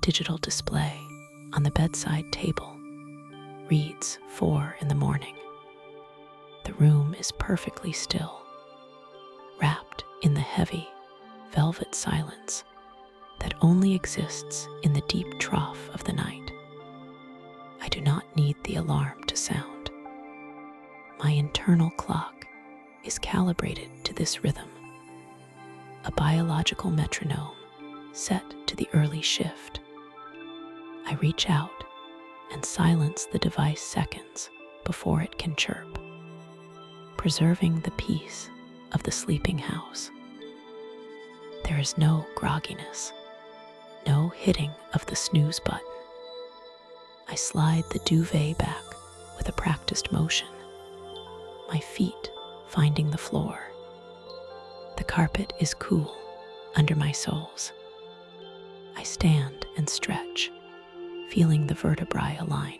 digital display on the bedside table reads 4 in the morning. The room is perfectly still, wrapped in the heavy, velvet silence that only exists in the deep trough of the night. I do not need the alarm to sound. My internal clock is calibrated to this rhythm, a biological metronome set to the early shift. I reach out and silence the device seconds before it can chirp, preserving the peace of the sleeping house. There is no grogginess, no hitting of the snooze button. I slide the duvet back with a practiced motion, my feet finding the floor. The carpet is cool under my soles. I stand and stretch, feeling the vertebrae align.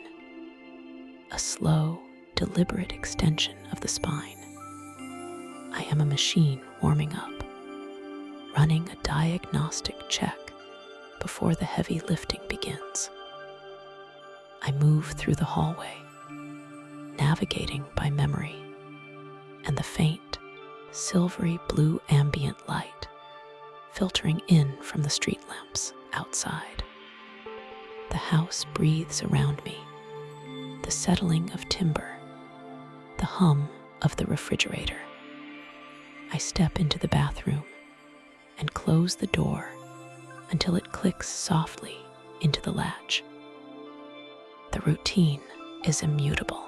A slow, deliberate extension of the spine. I am a machine warming up, running a diagnostic check before the heavy lifting begins. I move through the hallway, navigating by memory, and the faint, silvery blue ambient light filtering in from the street lamps outside. The house breathes around me, the settling of timber, the hum of the refrigerator. I step into the bathroom and close the door until it clicks softly into the latch. The routine is immutable.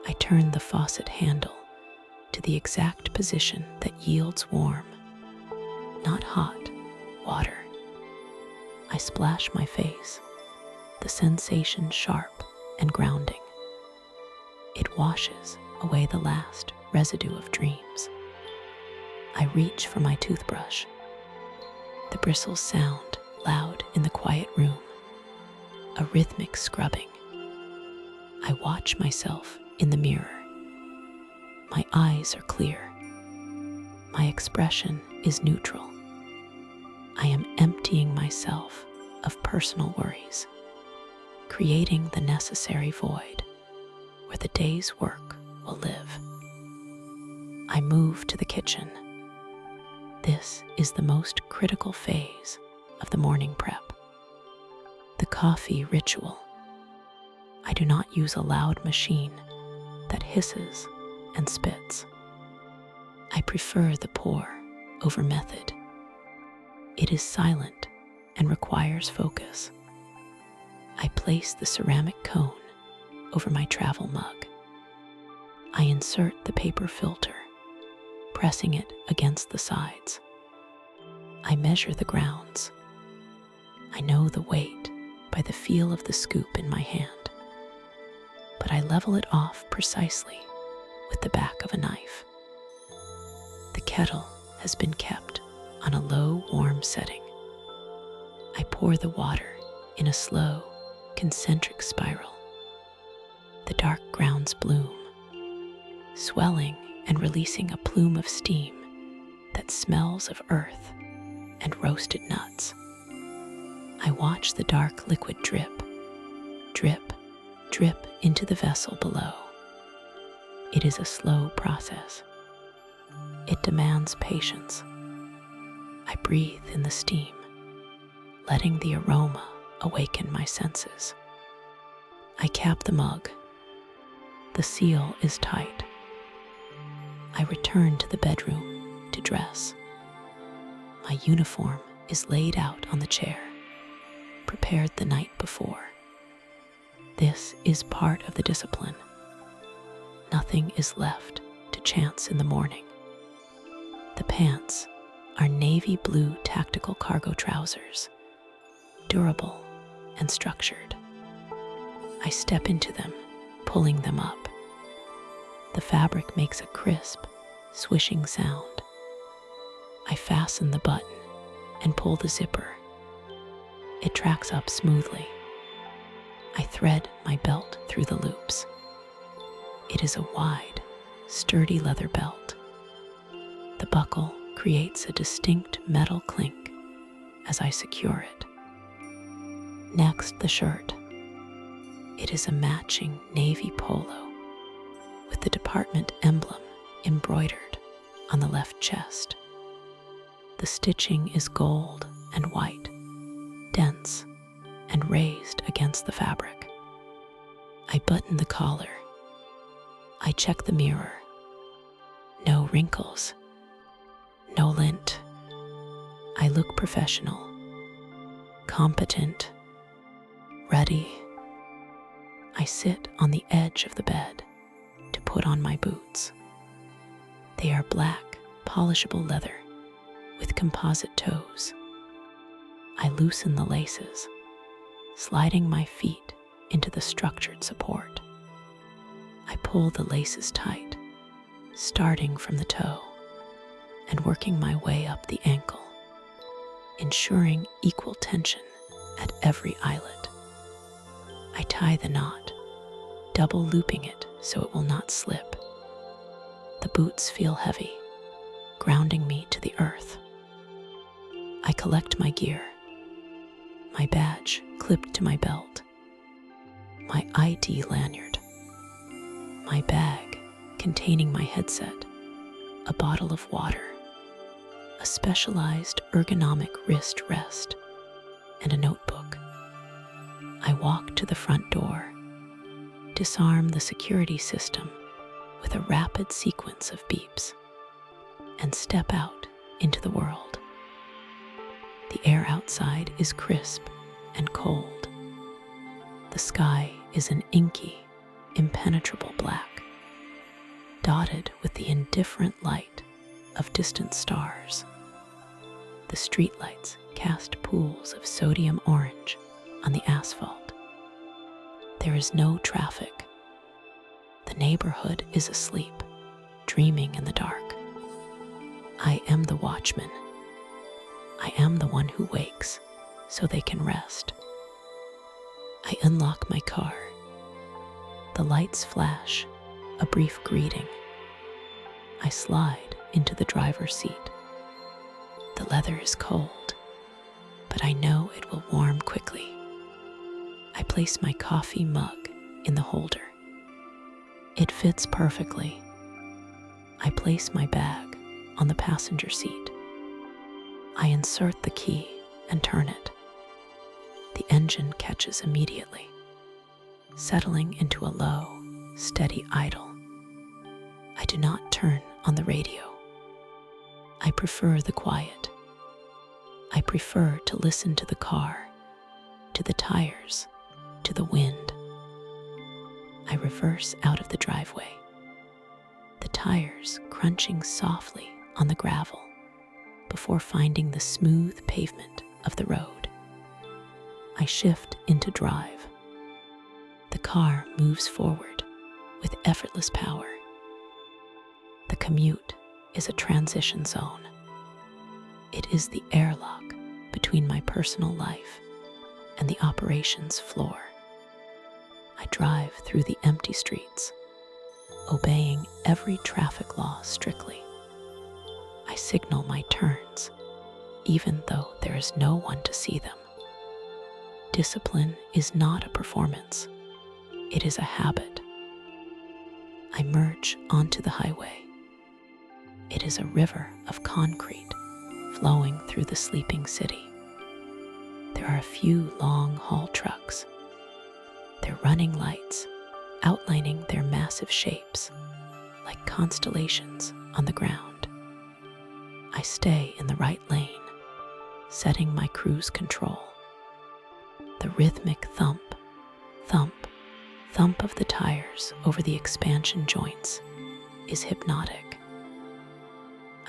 I turn the faucet handle to the exact position that yields warm, not hot, water. I splash my face, the sensation sharp and grounding. It washes away the last residue of dreams. I reach for my toothbrush. The bristles sound loud in the quiet room, a rhythmic scrubbing. I watch myself in the mirror. My eyes are clear. My expression is neutral. I am emptying myself of personal worries, creating the necessary void where the day's work will live. I move to the kitchen. This is the most critical phase of the morning prep. The coffee ritual. I do not use a loud machine that hisses and spits. I prefer the pour over method. It is silent and requires focus. I place the ceramic cone over my travel mug. I insert the paper filter, pressing it against the sides. I measure the grounds. I know the weight by the feel of the scoop in my hand, but I level it off precisely with the back of a knife. The kettle has been kept on a low, warm setting. I pour the water in a slow, concentric spiral. The dark grounds bloom, swelling and releasing a plume of steam that smells of earth and roasted nuts. I watch the dark liquid drip, drip, drip into the vessel below. It is a slow process. It demands patience. I breathe in the steam, letting the aroma awaken my senses. I cap the mug. The seal is tight. I return to the bedroom to dress. My uniform is laid out on the chair, prepared the night before. This is part of the discipline. Nothing is left to chance in the morning. The pants are navy blue tactical cargo trousers, durable and structured. I step into them, pulling them up. The fabric makes a crisp, swishing sound. I fasten the button and pull the zipper. It tracks up smoothly. I thread my belt through the loops. It is a wide, sturdy leather belt. The buckle creates a distinct metal clink as I secure it. Next, the shirt. It is a matching navy polo with the department emblem embroidered on the left chest. The stitching is gold and white, dense and raised against the fabric. I button the collar. I check the mirror. No wrinkles. No lint. I look professional, competent, ready. I sit on the edge of the bed to put on my boots. They are black, polishable leather with composite toes. I loosen the laces, sliding my feet into the structured support. I pull the laces tight, starting from the toe and working my way up the ankle, ensuring equal tension at every eyelet. I tie the knot, double looping it so it will not slip. The boots feel heavy, grounding me to the earth. I collect my gear, my badge clipped to my belt, my ID lanyard, my bag containing my headset, a bottle of water, a specialized ergonomic wrist rest, and a notebook. I walk to the front door, disarm the security system with a rapid sequence of beeps, and step out into the world. The air outside is crisp and cold. The sky is an inky, impenetrable black, dotted with the indifferent light of distant stars. The streetlights cast pools of sodium orange on the asphalt. There is no traffic. The neighborhood is asleep, dreaming in the dark. I am the watchman. I am the one who wakes so they can rest. I unlock my car. The lights flash, a brief greeting. I slide into the driver's seat. The leather is cold, but I know it will warm quickly. I place my coffee mug in the holder. It fits perfectly. I place my bag on the passenger seat. I insert the key and turn it. The engine catches immediately, settling into a low, steady idle. I do not turn on the radio. I prefer the quiet. I prefer to listen to the car, to the tires, to the wind. I reverse out of the driveway, the tires crunching softly on the gravel before finding the smooth pavement of the road. I shift into drive. The car moves forward with effortless power. The commute is a transition zone. It is the airlock between my personal life and the operations floor. I drive through the empty streets, obeying every traffic law strictly. I signal my turns, even though there is no one to see them. Discipline is not a performance. It is a habit. I merge onto the highway. It is a river of concrete flowing through the sleeping city. There are a few long-haul trucks, their running lights outlining their massive shapes like constellations on the ground. I stay in the right lane, setting my cruise control. The rhythmic thump, thump, thump of the tires over the expansion joints is hypnotic.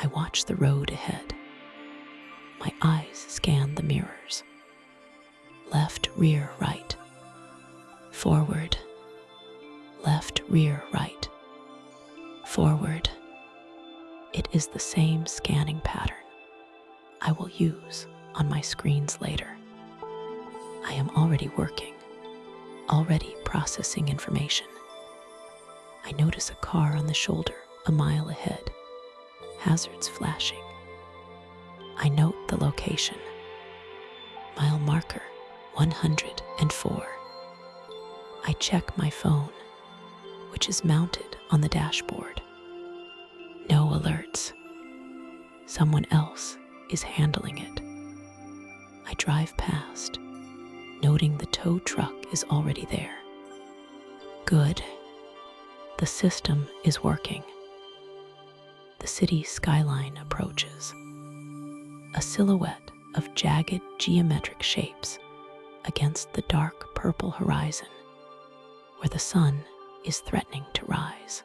I watch the road ahead. My eyes scan the mirrors. Left, rear, right. Forward. Left, rear, right. Forward. It is the same scanning pattern I will use on my screens later. I am already working, already processing information. I notice a car on the shoulder a mile ahead, hazards flashing. I note the location. Mile marker 104. I check my phone, which is mounted on the dashboard. No alerts. Someone else is handling it. I drive past, noting the tow truck is already there. Good. The system is working. The city skyline approaches. A silhouette of jagged geometric shapes against the dark purple horizon, where the sun is threatening to rise.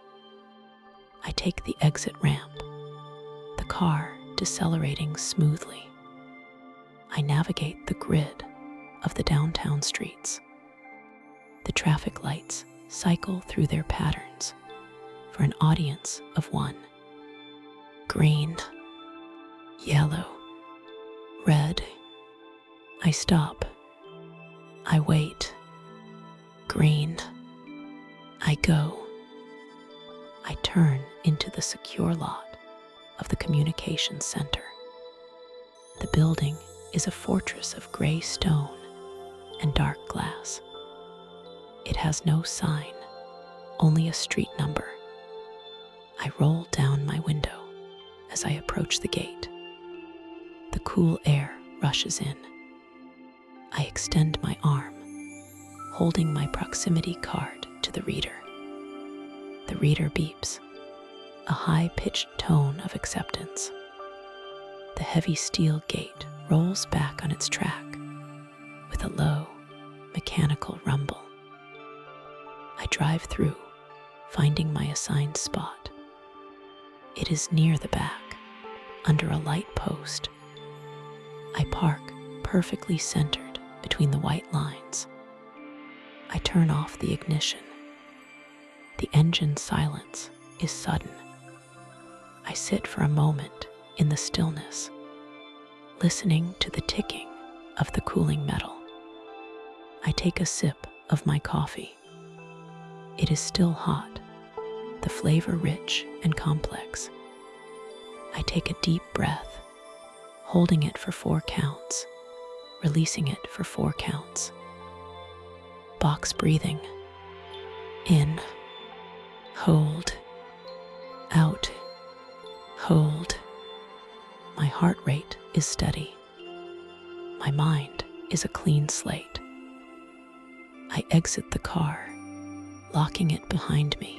I take the exit ramp, the car decelerating smoothly. I navigate the grid of the downtown streets. The traffic lights cycle through their patterns for an audience of one. Green, yellow, red. I stop. I wait. Green. I go. I turn into the secure lot of the communications center. The building is a fortress of gray stone and dark glass. It has no sign, only a street number. I roll down my window as I approach the gate. The cool air rushes in. I extend my arm, holding my proximity card to the reader. The reader beeps, a high-pitched tone of acceptance. The heavy steel gate rolls back on its track with a low, mechanical rumble. I drive through, finding my assigned spot. It is near the back, under a light post. I park perfectly centered between the white lines. I turn off the ignition. The engine silence is sudden. I sit for a moment in the stillness, listening to the ticking of the cooling metal. I take a sip of my coffee. It is still hot, the flavor rich and complex. I take a deep breath, holding it for 4 counts, releasing it for 4 counts. Box breathing. In, hold, out, hold. My heart rate is steady. My mind is a clean slate. I exit the car, locking it behind me.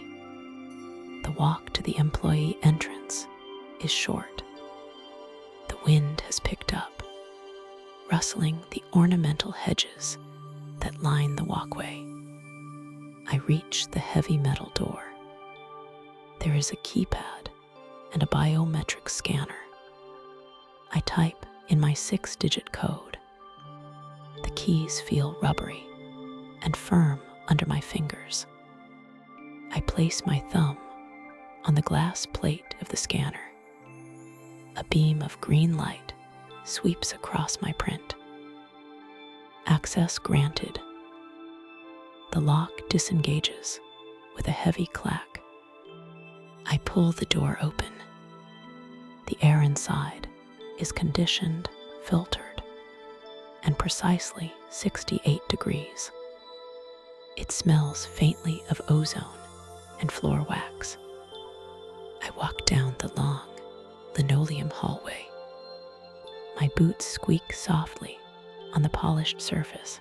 The walk to the employee entrance is short. The wind has picked up, rustling the ornamental hedges that line the walkway. I reach the heavy metal door. There is a keypad and a biometric scanner. I type in my 6-digit code. The keys feel rubbery and firm under my fingers. I place my thumb on the glass plate of the scanner. A beam of green light sweeps across my print. Access granted. The lock disengages with a heavy clack. I pull the door open. The air inside is conditioned, filtered, and precisely 68 degrees. It smells faintly of ozone and floor wax. I walk down the long, linoleum hallway. My boots squeak softly on the polished surface.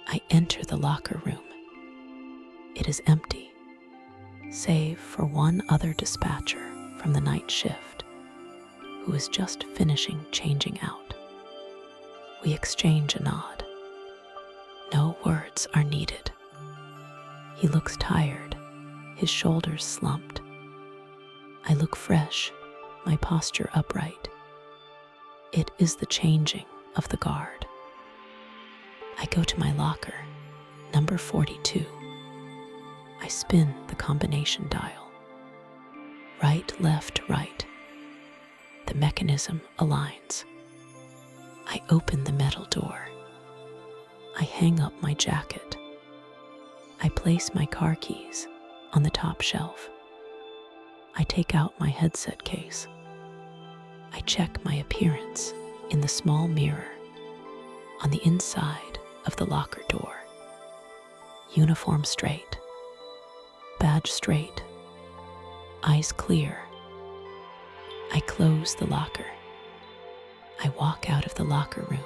I enter the locker room. It is empty, save for one other dispatcher from the night shift, who is just finishing changing out. We exchange a nod. No words are needed. He looks tired, his shoulders slumped. I look fresh, my posture upright. It is the changing of the guard. I go to my locker, number 42. I spin the combination dial. Right, left, right. The mechanism aligns. I open the metal door. I hang up my jacket. I place my car keys on the top shelf. I take out my headset case. I check my appearance in the small mirror. on the inside of the locker door. Uniform straight, badge straight, eyes clear. I close the locker. I walk out of the locker room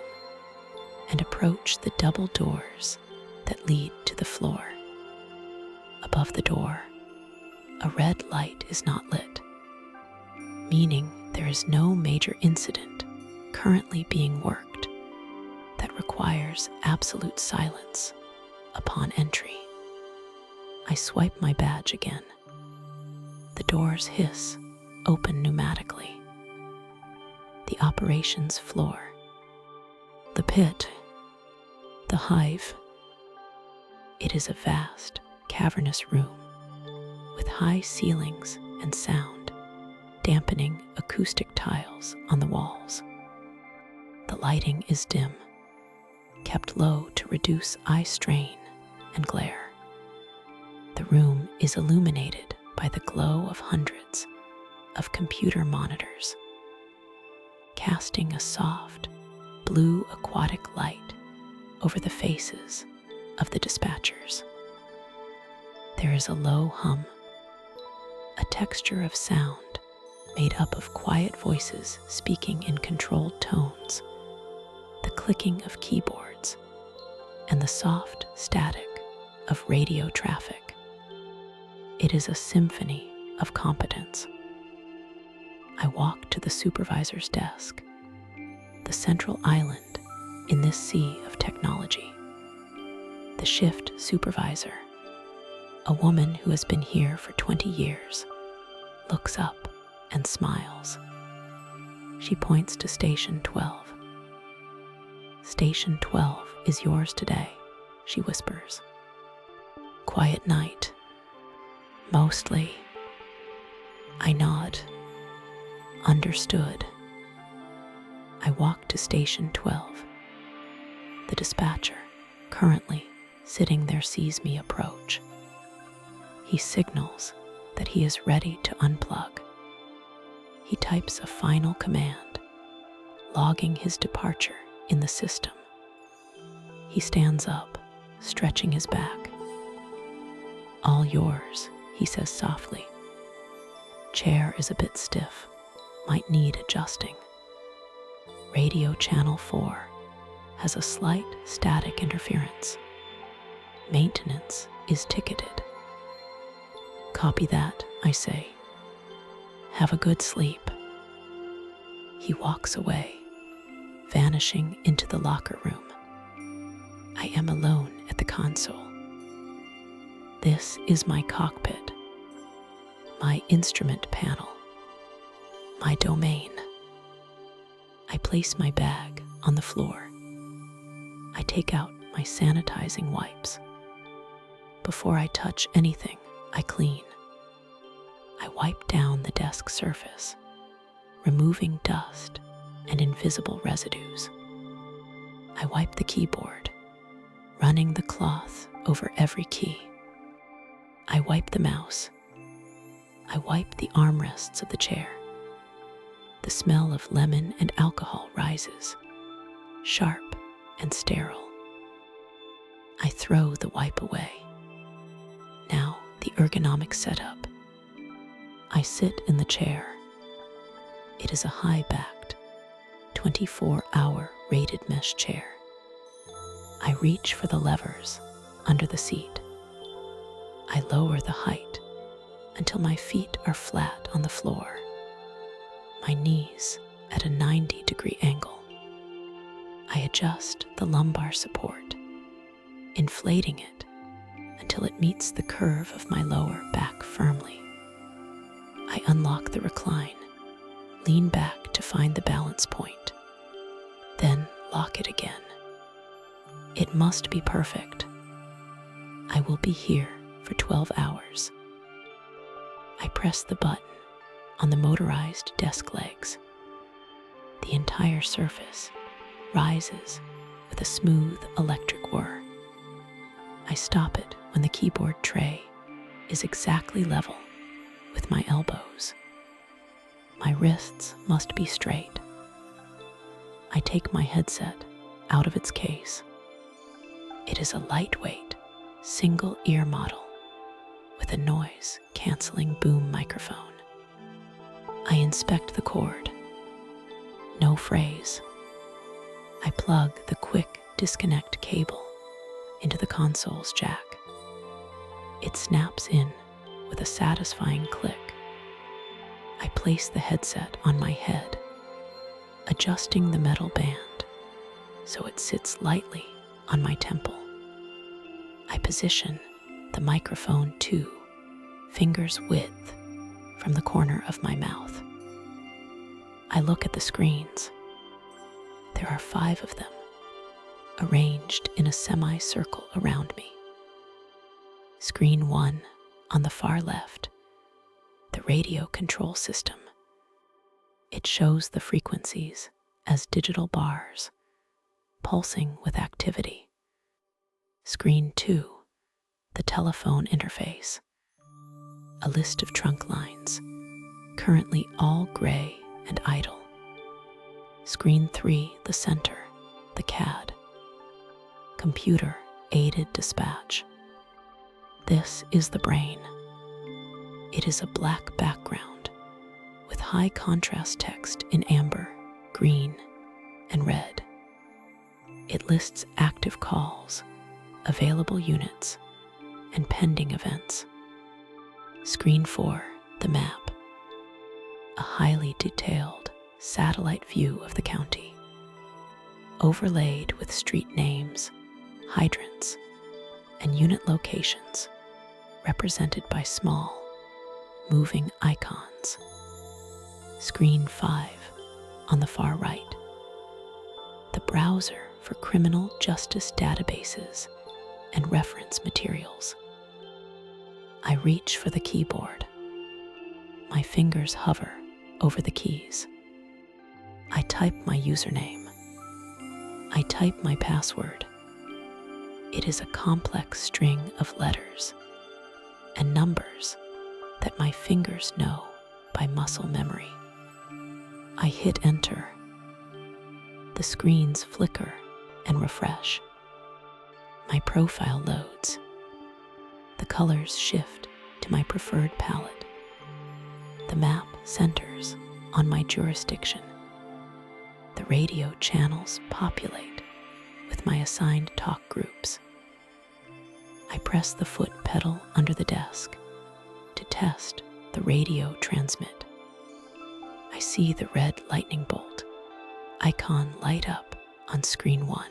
and approach the double doors that lead to the floor. Above the door, a red light is not lit, meaning there is no major incident currently being worked that requires absolute silence upon entry. I swipe my badge again. The doors hiss open pneumatically. The operations floor, the pit, the hive. It is a vast, cavernous room with high ceilings and sound, dampening acoustic tiles on the walls. The lighting is dim, kept low to reduce eye strain and glare. The room is illuminated by the glow of hundreds of computer monitors, casting a soft, blue aquatic light over the faces of the dispatchers. There is a low hum, a texture of sound made up of quiet voices speaking in controlled tones, the clicking of keyboards, and the soft static of radio traffic. It is a symphony of competence. I walk to the supervisor's desk, the central island in this sea of technology. The shift supervisor, a woman who has been here for 20 years, looks up and smiles. She points to Station 12. Station 12 is yours today, she whispers. Quiet night. Mostly. I nod. Understood. I walk to Station 12. The dispatcher, currently sitting there, sees me approach. He signals that he is ready to unplug. He types a final command, logging his departure in the system. He stands up, stretching his back. All yours, he says softly. Chair is a bit stiff, might need adjusting. Radio channel 4 has a slight static interference. Maintenance is ticketed. Copy that, I say. Have a good sleep. He walks away, vanishing into the locker room. I am alone at the console. This is my cockpit, my instrument panel, my domain. I place my bag on the floor. I take out my sanitizing wipes. Before I touch anything, I clean. I wipe down the desk surface, removing dust and invisible residues. I wipe the keyboard, running the cloth over every key. I wipe the mouse. I wipe the armrests of the chair. The smell of lemon and alcohol rises, sharp and sterile. I throw the wipe away. Now the ergonomic setup. I sit in the chair. It is a high-backed, 24-hour rated mesh chair. I reach for the levers under the seat. I lower the height until my feet are flat on the floor, my knees at a 90-degree angle. I adjust the lumbar support, inflating it until it meets the curve of my lower back firmly. I unlock the recline, lean back to find the balance point, then lock it again. It must be perfect. I will be here for 12 hours. I press the button on the motorized desk legs. The entire surface rises with a smooth electric whir. I stop it when the keyboard tray is exactly level with my elbows. My wrists must be straight. I take my headset out of its case. It is a lightweight, single-ear model with a noise-canceling boom microphone. I inspect the cord. No phrase. I plug the quick disconnect cable into the console's jack. It snaps in with a satisfying click. I place the headset on my head, adjusting the metal band so it sits lightly on my temple. I position the microphone 2 fingers width from the corner of my mouth. I look at the screens. There are 5 of them, arranged in a semicircle around me. Screen 1 on the far left, the radio control system. It shows the frequencies as digital bars, pulsing with activity. Screen 2, the telephone interface. A list of trunk lines, currently all gray and idle. Screen 3, the center, the CAD. Computer-aided dispatch. This is the brain. It is a black background with high contrast text in amber, green, and red. It lists active calls, available units, and pending events. Screen 4, the map. A highly detailed satellite view of the county, overlaid with street names, hydrants, and unit locations represented by small, moving icons. Screen 5 on the far right. The browser for criminal justice databases and reference materials. I reach for the keyboard. My fingers hover over the keys. I type my username. I type my password. It is a complex string of letters and numbers that my fingers know by muscle memory. I hit enter. The screens flicker and refresh. My profile loads. The colors shift to my preferred palette. The map centers on my jurisdiction. The radio channels populate with my assigned talk groups. I press the foot pedal under the desk to test the radio transmit. I see the red lightning bolt icon light up on screen 1.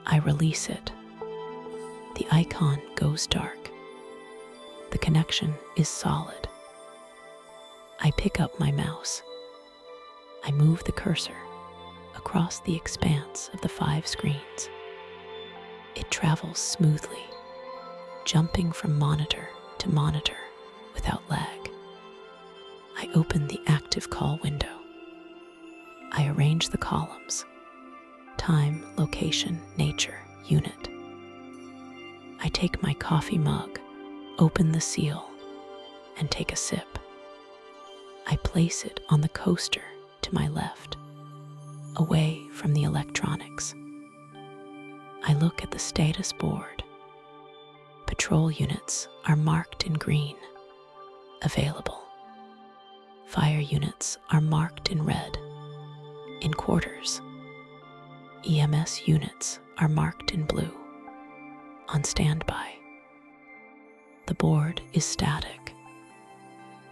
I release it. The icon goes dark. The connection is solid. I pick up my mouse. I move the cursor across the expanse of the 5 screens. It travels smoothly, jumping from monitor to monitor without lag. I open the active call window. I arrange the columns: time, location, nature, unit. I take my coffee mug, open the seal, and take a sip. I place it on the coaster to my left, away from the electronics. I look at the status board. Patrol units are marked in green, available. Fire units are marked in red, in quarters. EMS units are marked in blue, on standby. The board is static.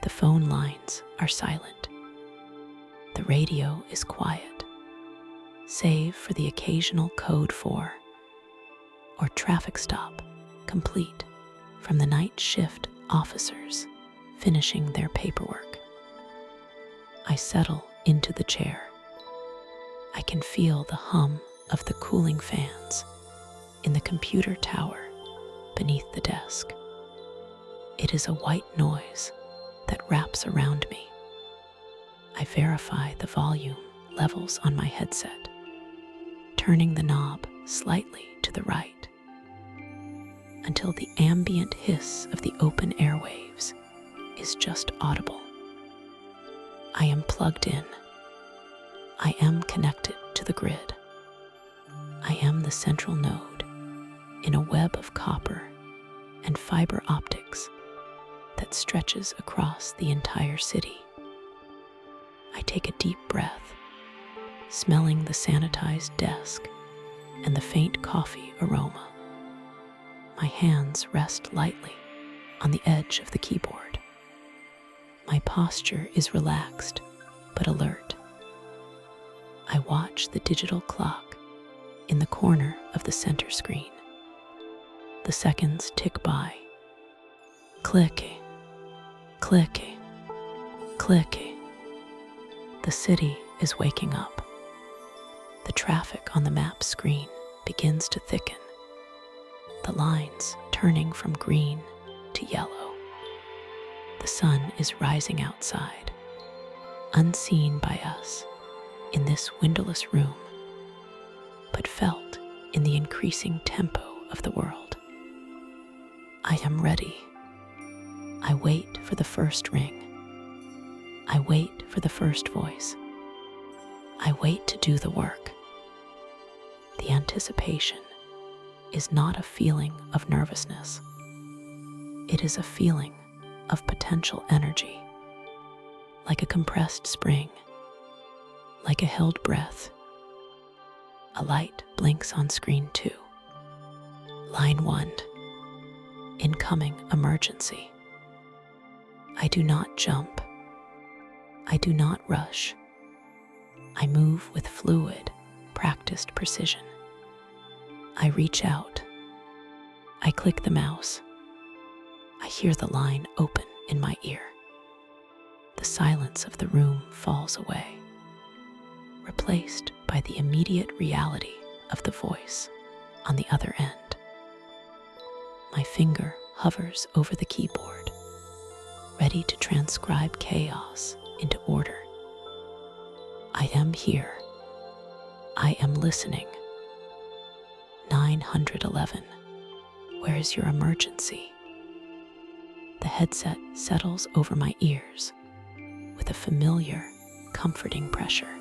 The phone lines are silent. The radio is quiet, save for the occasional code 4 or traffic stop complete from the night shift officers finishing their paperwork. I settle into the chair. I can feel the hum of the cooling fans in the computer tower beneath the desk. It is a white noise that wraps around me. I verify the volume levels on my headset, turning the knob slightly to the right until the ambient hiss of the open airwaves is just audible. I am plugged in. I am connected to the grid. I am the central node in a web of copper and fiber optics that stretches across the entire city. I take a deep breath, smelling the sanitized desk and the faint coffee aroma. My hands rest lightly on the edge of the keyboard. My posture is relaxed but alert. I watch the digital clock in the corner of the center screen. The seconds tick by. Clicky, clicky, clicky. The city is waking up. The traffic on the map screen begins to thicken, the lines turning from green to yellow. The sun is rising outside, unseen by us in this windowless room, but felt in the increasing tempo of the world. I am ready. I wait for the first ring. I wait for the first voice. I wait to do the work. The anticipation is not a feeling of nervousness. It is a feeling of potential energy, like a compressed spring, like a held breath. A light blinks on screen 2. Line 1. Incoming emergency. I do not jump. I do not rush. I move with fluid, practiced precision. I reach out. I click the mouse. I hear the line open in my ear. The silence of the room falls away, replaced by the immediate reality of the voice on the other end. My finger hovers over the keyboard, ready to transcribe chaos into order. I am here. I am listening. 911. Where is your emergency? The headset settles over my ears with a familiar, comforting pressure.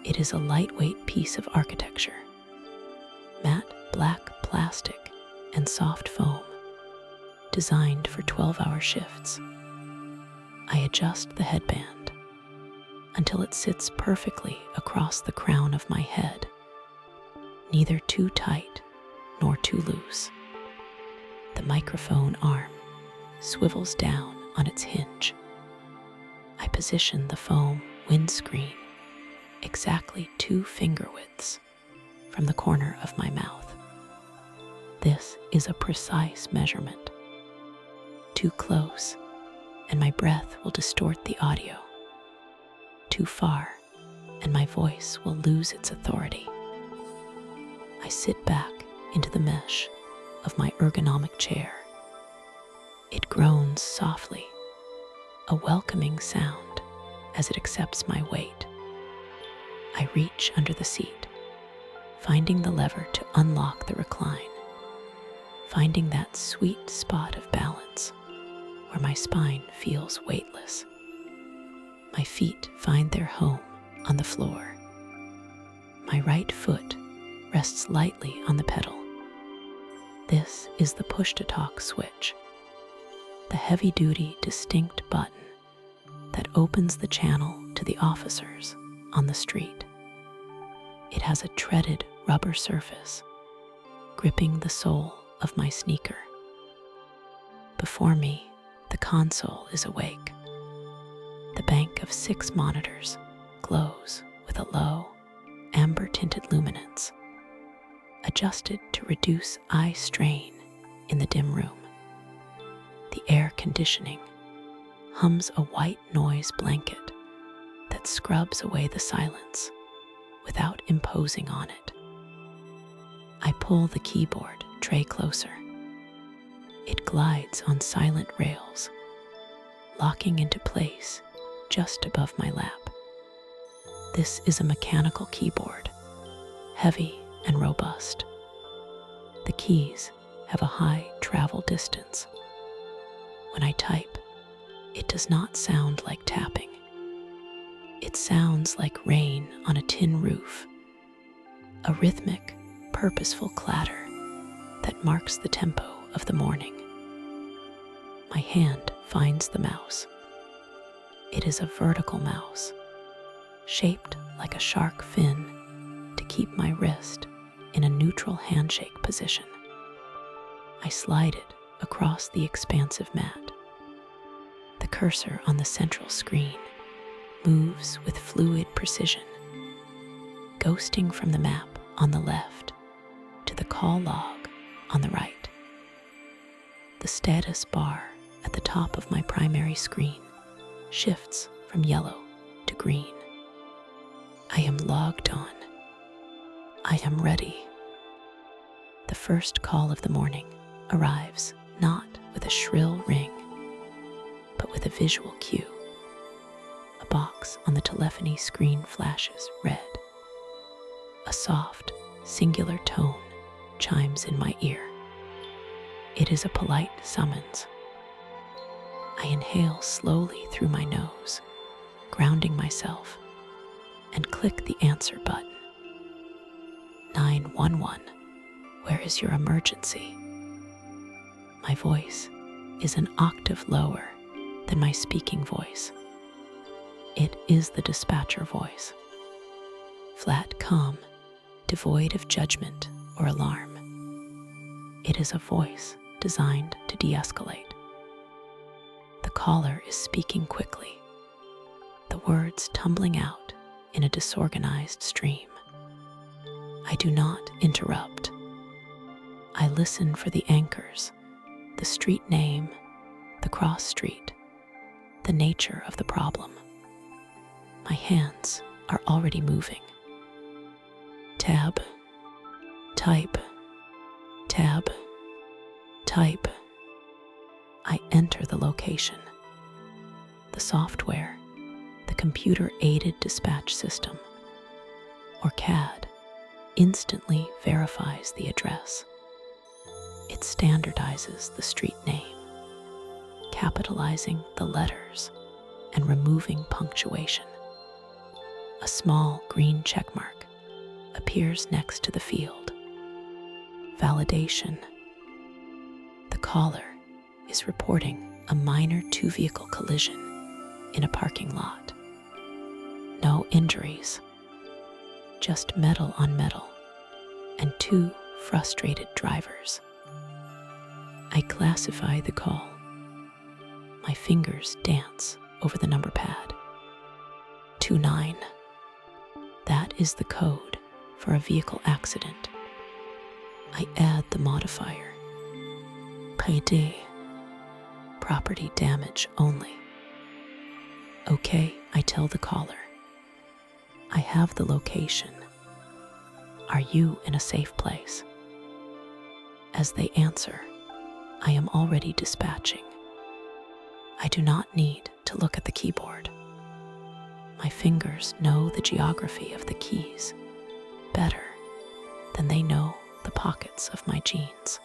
It is a lightweight piece of architecture, matte black plastic and soft foam, designed for 12-hour shifts. I adjust the headband until it sits perfectly across the crown of my head, neither too tight nor too loose. The microphone arm swivels down on its hinge. I position the foam windscreen exactly 2 finger widths from the corner of my mouth. This is a precise measurement. Too close, and my breath will distort the audio. Too far, and my voice will lose its authority. I sit back into the mesh of my ergonomic chair. It groans softly, a welcoming sound as it accepts my weight. I reach under the seat, finding the lever to unlock the recline, finding that sweet spot of balance where my spine feels weightless. My feet find their home on the floor. My right foot rests lightly on the pedal. This is the push-to-talk switch, the heavy-duty, distinct button that opens the channel to the officers on the street. It has a treaded rubber surface, gripping the sole of my sneaker. Before me, the console is awake. The bank of 6 monitors glows with a low, amber-tinted luminance, adjusted to reduce eye strain in the dim room. The air conditioning hums a white noise blanket that scrubs away the silence without imposing on it. I pull the keyboard tray closer. It glides on silent rails, locking into place just above my lap. This is a mechanical keyboard, heavy and robust. The keys have a high travel distance. When I type, it does not sound like tapping. It sounds like rain on a tin roof, a rhythmic, purposeful clatter that marks the tempo of the morning. My hand finds the mouse. It is a vertical mouse, shaped like a shark fin to keep my wrist in a neutral handshake position. I slide it across the expansive mat. The cursor on the central screen moves with fluid precision, ghosting from the map on the left to the call log on the right. The status bar at the top of my primary screen shifts from yellow to green. I am logged on. I am ready. The first call of the morning arrives not with a shrill ring, but with a visual cue. A box on the telephony screen flashes red. A soft, singular tone chimes in my ear. It is a polite summons. I inhale slowly through my nose, grounding myself, and click the answer button. 911, where is your emergency? My voice is an octave lower than my speaking voice. It is the dispatcher voice. Flat, calm, devoid of judgment or alarm. It is a voice designed to de-escalate. The caller is speaking quickly, the words tumbling out in a disorganized stream. I do not interrupt. I listen for the anchors, the street name, the cross street, the nature of the problem. My hands are already moving. Tab, type, tab, type. I enter the location. The software, the computer-aided dispatch system, or CAD, instantly verifies the address. It standardizes the street name, capitalizing the letters and removing punctuation. A small green checkmark appears next to the field. Validation. The caller is reporting a minor two-vehicle collision in a parking lot. No injuries, just metal on metal and two frustrated drivers. I classify the call. My fingers dance over the number pad. 29. That is the code for a vehicle accident. I add the modifier. PD. Property damage only. Okay, I tell the caller. I have the location. Are you in a safe place? As they answer, I am already dispatching. I do not need to look at the keyboard. My fingers know the geography of the keys better than they know the pockets of my jeans.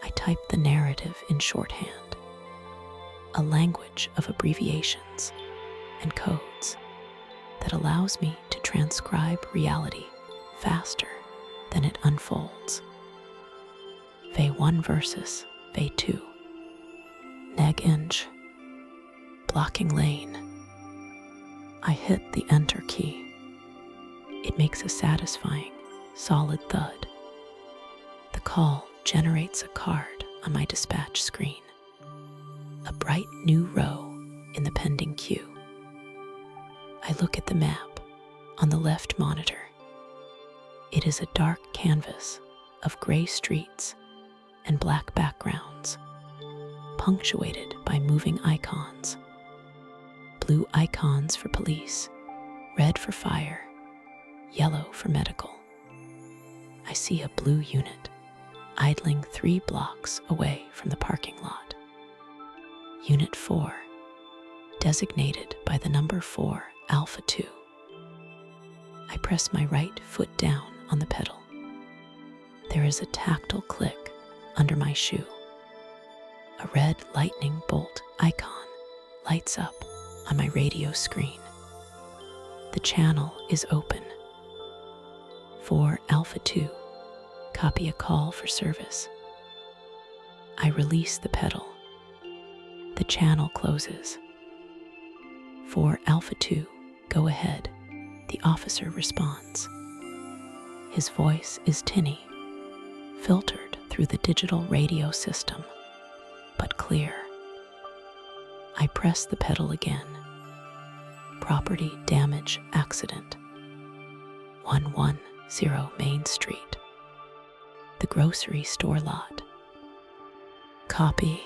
I type the narrative in shorthand, a language of abbreviations and codes that allows me to transcribe reality faster than it unfolds. V1 versus V2. Neg inch. Blocking lane. I hit the enter key. It makes a satisfying, solid thud. The call generates a card on my dispatch screen, a bright new row in the pending queue. I look at the map on the left monitor. It is a dark canvas of gray streets and black backgrounds, punctuated by moving icons. Blue icons for police, red for fire, yellow for medical. I see a blue unit idling 3 blocks away from the parking lot. Unit 4, designated by the number 4 Alpha 2. I press my right foot down on the pedal. There is a tactile click under my shoe. A red lightning bolt icon lights up on my radio screen. The channel is open. For Alpha 2, copy a call for service. I release the pedal. The channel closes. For Alpha 2, go ahead, the officer responds. His voice is tinny, filtered through the digital radio system, but clear. I press the pedal again. Property damage accident. 110 Main Street. The grocery store lot. Copy.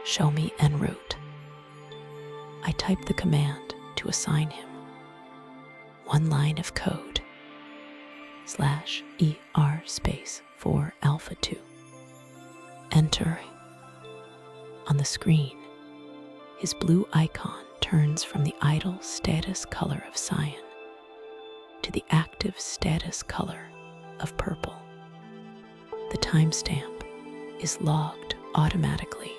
Show me en route. I type the command to assign him. One line of code. /ER space for Alpha 2. Enter. On the screen, his blue icon turns from the idle status color of cyan to the active status color of purple. The timestamp is logged automatically.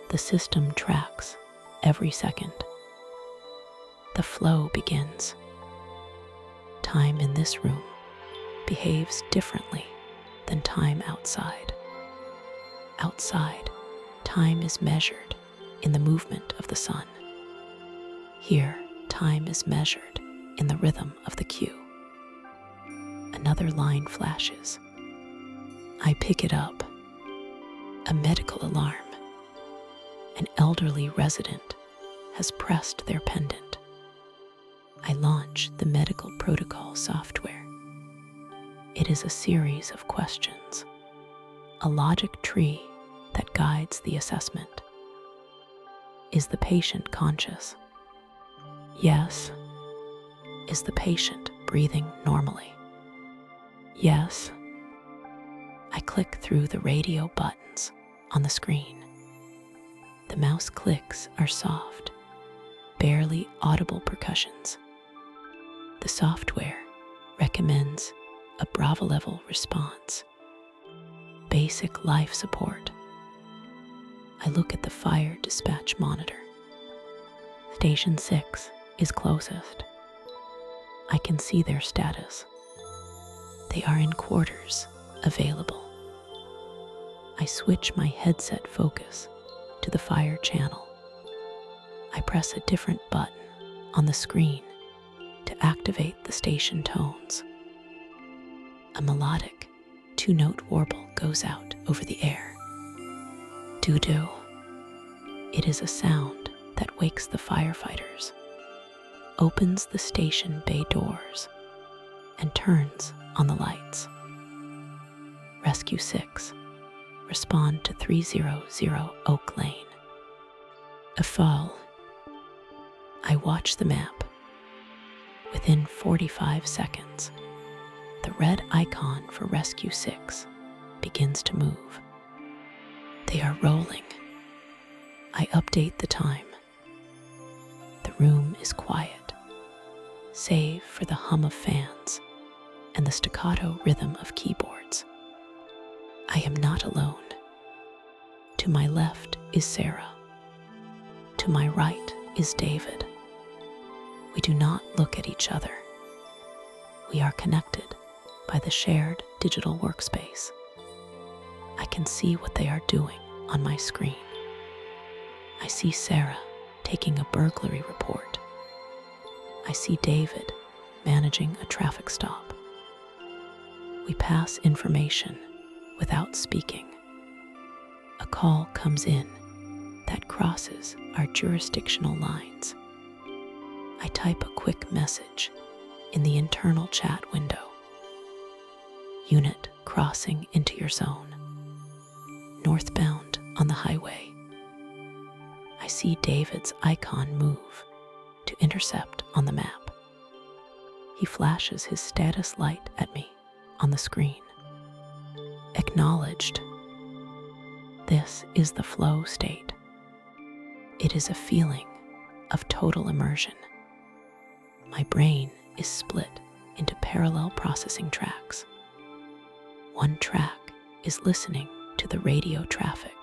The system tracks every second. The flow begins. Time in this room behaves differently than time outside. Outside, time is measured in the movement of the sun. Here, time is measured in the rhythm of the cue. Another line flashes. I pick it up. A medical alarm. An elderly resident has pressed their pendant. I launch the medical protocol software. It is a series of questions, a logic tree that guides the assessment. Is the patient conscious? Yes. Is the patient breathing normally? Yes. I click through the radio buttons on the screen. The mouse clicks are soft, barely audible percussions. The software recommends a Bravo level response. Basic life support. I look at the fire dispatch monitor. Station 6 is closest. I can see their status. They are in quarters available. I switch my headset focus to the fire channel. I press a different button on the screen to activate the station tones. A melodic 2-note warble goes out over the air. Doo-doo. It is a sound that wakes the firefighters, opens the station bay doors, and turns on the lights. Rescue 6, respond to 300 Oak Lane. A fall. I watch the map. Within 45 seconds, the red icon for Rescue 6 begins to move. They are rolling. I update the time. The room is quiet, save for the hum of fans and the staccato rhythm of keyboards. I am not alone. To my left is Sarah. To my right is David. We do not look at each other. We are connected by the shared digital workspace. I can see what they are doing on my screen. I see Sarah taking a burglary report. I see David managing a traffic stop. We pass information without speaking. A call comes in that crosses our jurisdictional lines. I type a quick message in the internal chat window. Unit crossing into your zone. Northbound on the highway. I see David's icon move to intercept on the map. He flashes his status light at me on the screen. Acknowledged. This is the flow state. It is a feeling of total immersion. My brain is split into parallel processing tracks. One track is listening to the radio traffic,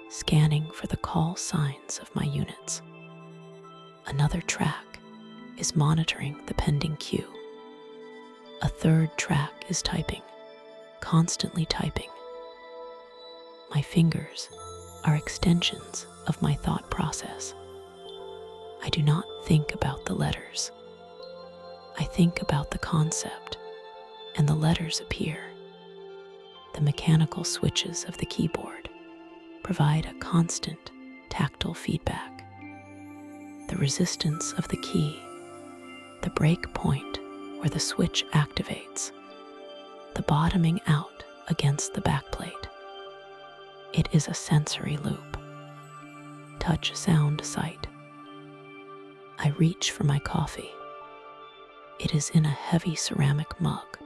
scanning for the call signs of my units. Another track is monitoring the pending queue, A third track is typing, constantly typing. My fingers are extensions of my thought process. I do not think about the letters. I think about the concept, and the letters appear. The mechanical switches of the keyboard provide a constant tactile feedback. The resistance of the key, the break point where the switch activates, the bottoming out against the backplate. It is a sensory loop. Touch, sound, sight. I reach for my coffee. It is in a heavy ceramic mug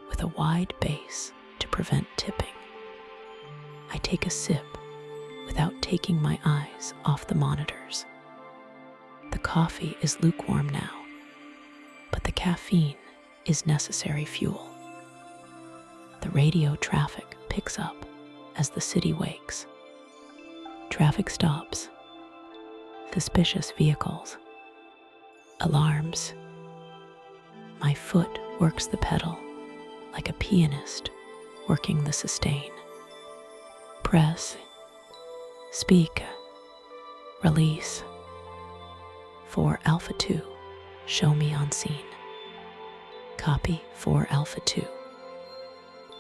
with a wide base to prevent tipping. I take a sip without taking my eyes off the monitors. The coffee is lukewarm now, but the caffeine is necessary fuel. The radio traffic picks up as the city wakes. Traffic stops, suspicious vehicles, alarms. My foot works the pedal like a pianist working the sustain. Press, speak, release. 4 Alpha 2, show me on scene. Copy 4 Alpha 2.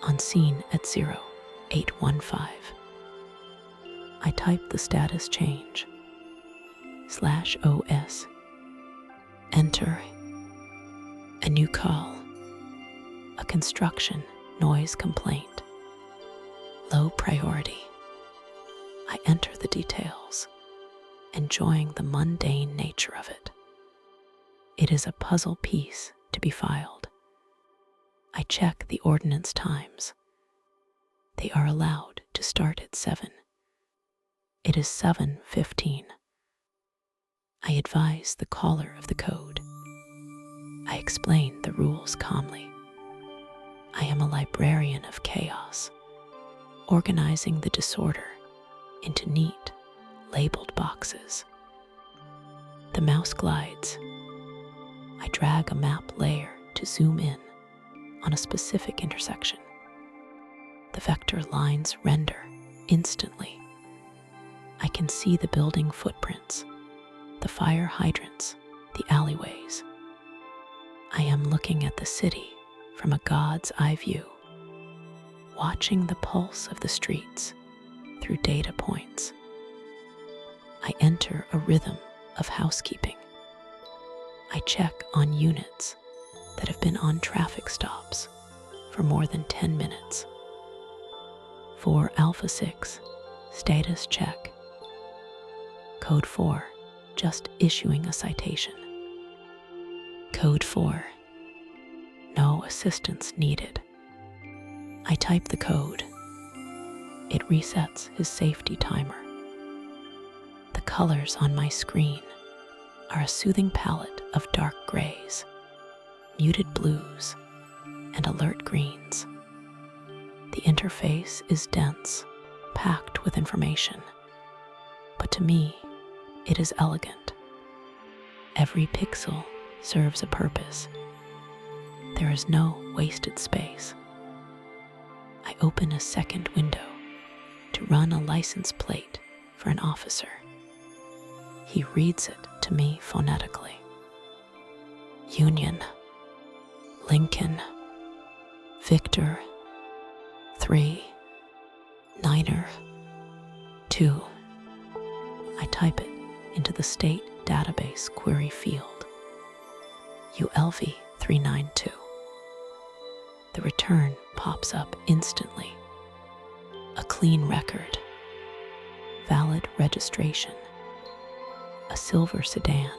On scene at 0815. I type the status change. /OS. Enter. A new call. A construction noise complaint. Low priority. I enter the details, enjoying the mundane nature of it. It is a puzzle piece to be filed. I check the ordnance times. They are allowed to start at 7. It is 7:15. I advise the caller of the code. I explain the rules calmly. I am a librarian of chaos, organizing the disorder into neat, labeled boxes. The mouse glides. I drag a map layer to zoom in on a specific intersection. The vector lines render instantly. I can see the building footprints, the fire hydrants, the alleyways. I am looking at the city from a god's eye view, watching the pulse of the streets through data points. I enter a rhythm of housekeeping. I check on units that have been on traffic stops for more than 10 minutes. 4 Alpha 6, status check. Code 4, just issuing a citation. Code 4, no assistance needed. I type the code. It resets his safety timer. The colors on my screen are a soothing palette of dark grays, muted blues, and alert greens. The interface is dense, packed with information, but to me, it is elegant. Every pixel serves a purpose. There is no wasted space. I open a second window to run a license plate for an officer. He reads it to me phonetically. Union, Lincoln, Victor, 3, Niner, 2. I type it into the state database query field. ULV 392. The return pops up instantly. A clean record. Valid registration. A silver sedan.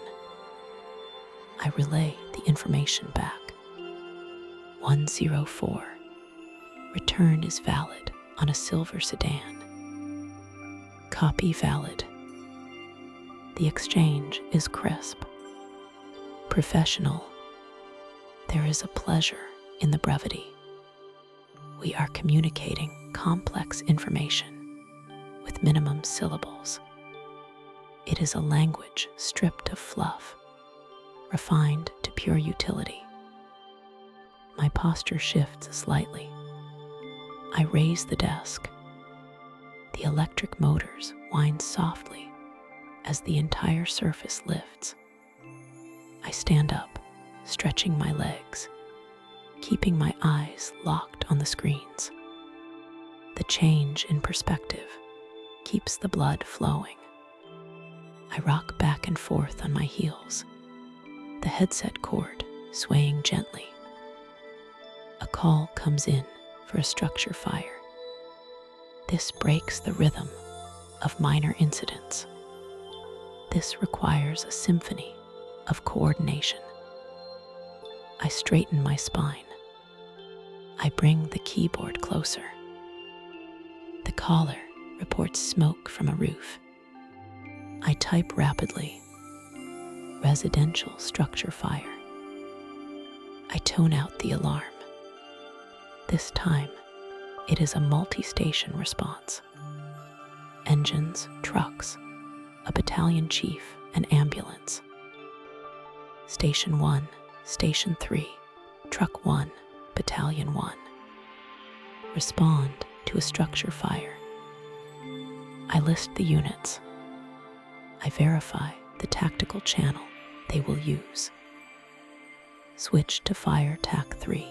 I relay the information back. 104. Return is valid on a silver sedan. Copy valid. The exchange is crisp. Professional. There is a pleasure in the brevity. We are communicating complex information with minimum syllables. It is a language stripped of fluff, refined to pure utility. My posture shifts slightly. I raise the desk. The electric motors whine softly as the entire surface lifts. I stand up, stretching my legs, keeping my eyes locked on the screens. The change in perspective keeps the blood flowing. I rock back and forth on my heels, the headset cord swaying gently. A call comes in for a structure fire. This breaks the rhythm of minor incidents. This requires a symphony of coordination. I straighten my spine. I bring the keyboard closer. The caller reports smoke from a roof. I type rapidly. Residential structure fire. I tone out the alarm. This time, it is a multi-station response. Engines, trucks, a battalion chief, an ambulance. Station 1, Station 3, Truck 1, Battalion 1. Respond to a structure fire. I list the units. I verify the tactical channel they will use. Switch to fire TAC 3.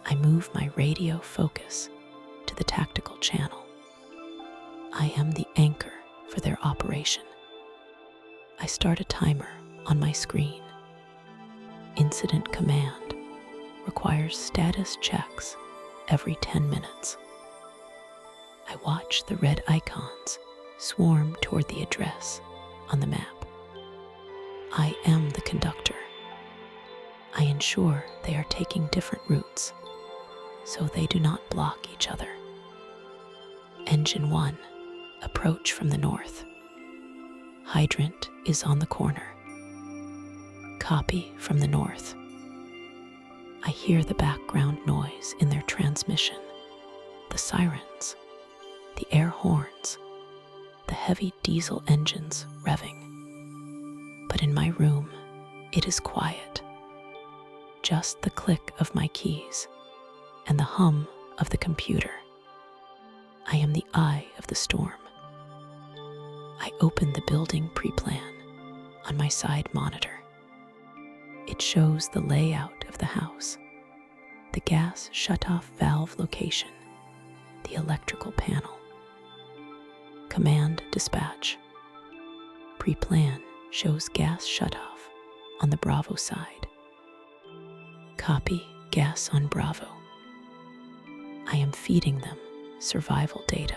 I move my radio focus to the tactical channel. I am the anchor for their operation. I start a timer on my screen. Incident command requires status checks every 10 minutes. I watch the red icons swarm toward the address on the map. I am the conductor. I ensure they are taking different routes so they do not block each other. Engine 1, approach from the north. Hydrant is on the corner. Copy from the north. I hear the background noise in their transmission, the sirens, the air horns, the heavy diesel engines revving. But in my room, it is quiet. Just the click of my keys and the hum of the computer. I am the eye of the storm. I open the building pre-plan on my side monitor. It shows the layout of the house, the gas shutoff valve location, the electrical panel. Command dispatch. Pre-plan shows gas shutoff on the Bravo side. Copy gas on Bravo. I am feeding them survival data.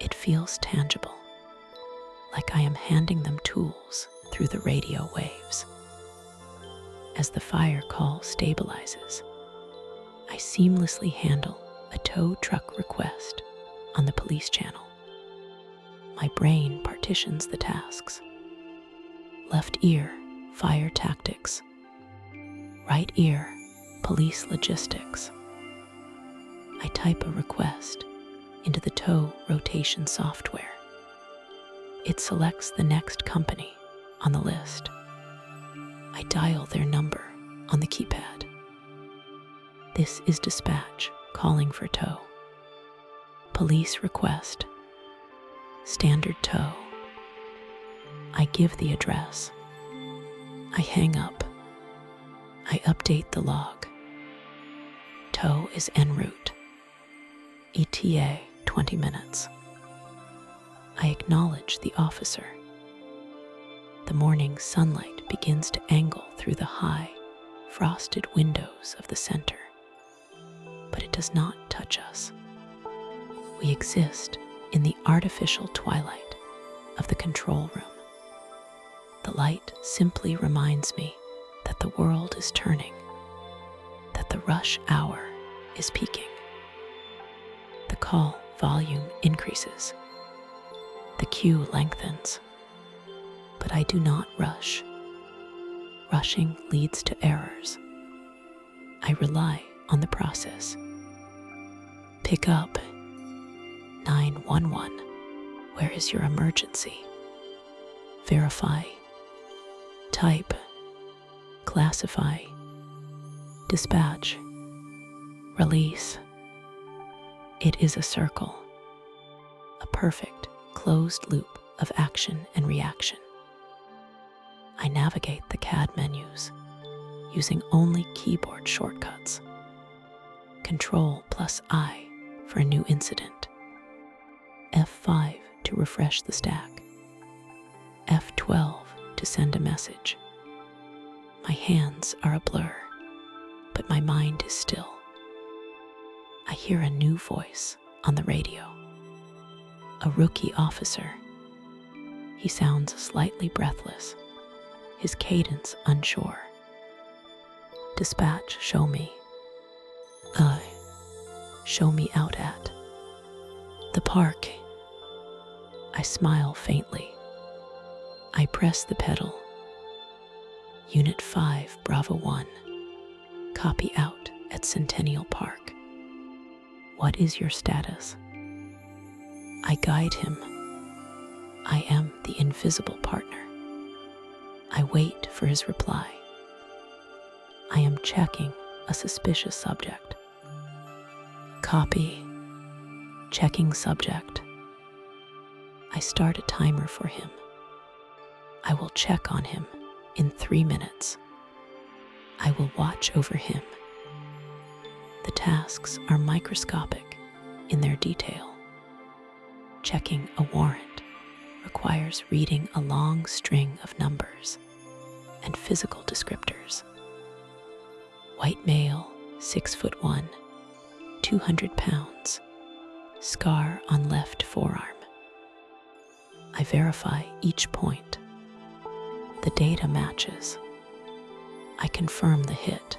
It feels tangible, like I am handing them tools through the radio waves. As the fire call stabilizes, I seamlessly handle a tow truck request on the police channel. My brain partitions the tasks. Left ear, fire tactics. Right ear, police logistics. I type a request into the tow rotation software. It selects the next company on the list. I dial their number on the keypad. This is dispatch calling for tow. Police request. Standard tow. I give the address. I hang up. I update the log. Tow is en route. ETA 20 minutes. I acknowledge the officer. The morning sunlight begins to angle through the high, frosted windows of the center, but it does not touch us. We exist in the artificial twilight of the control room. The light simply reminds me that the world is turning, that the rush hour is peaking. The call volume increases. The queue lengthens. But I do not rush. Rushing leads to errors. I rely on the process. Pick up. 911. Where is your emergency? Verify. Type. Classify. Dispatch. Release. It is a circle, a perfect closed loop of action and reaction. I navigate the CAD menus using only keyboard shortcuts. Control plus I for a new incident. F5 to refresh the stack. F12 to send a message. My hands are a blur, but my mind is still. I hear a new voice on the radio. A rookie officer. He sounds slightly breathless, his cadence unsure. Dispatch, show me. Show me out at. The park. I smile faintly. I press the pedal. Unit 5, Bravo 1. Copy out at Centennial Park. What is your status? I guide him. I am the invisible partner. I wait for his reply. I am checking a suspicious subject. Copy. Checking subject. I start a timer for him. I will check on him in 3 minutes. I will watch over him. The tasks are microscopic in their detail. Checking a warrant requires reading a long string of numbers and physical descriptors. White male, 6'1", 200 pounds, scar on left forearm. I verify each point. The data matches. I confirm the hit.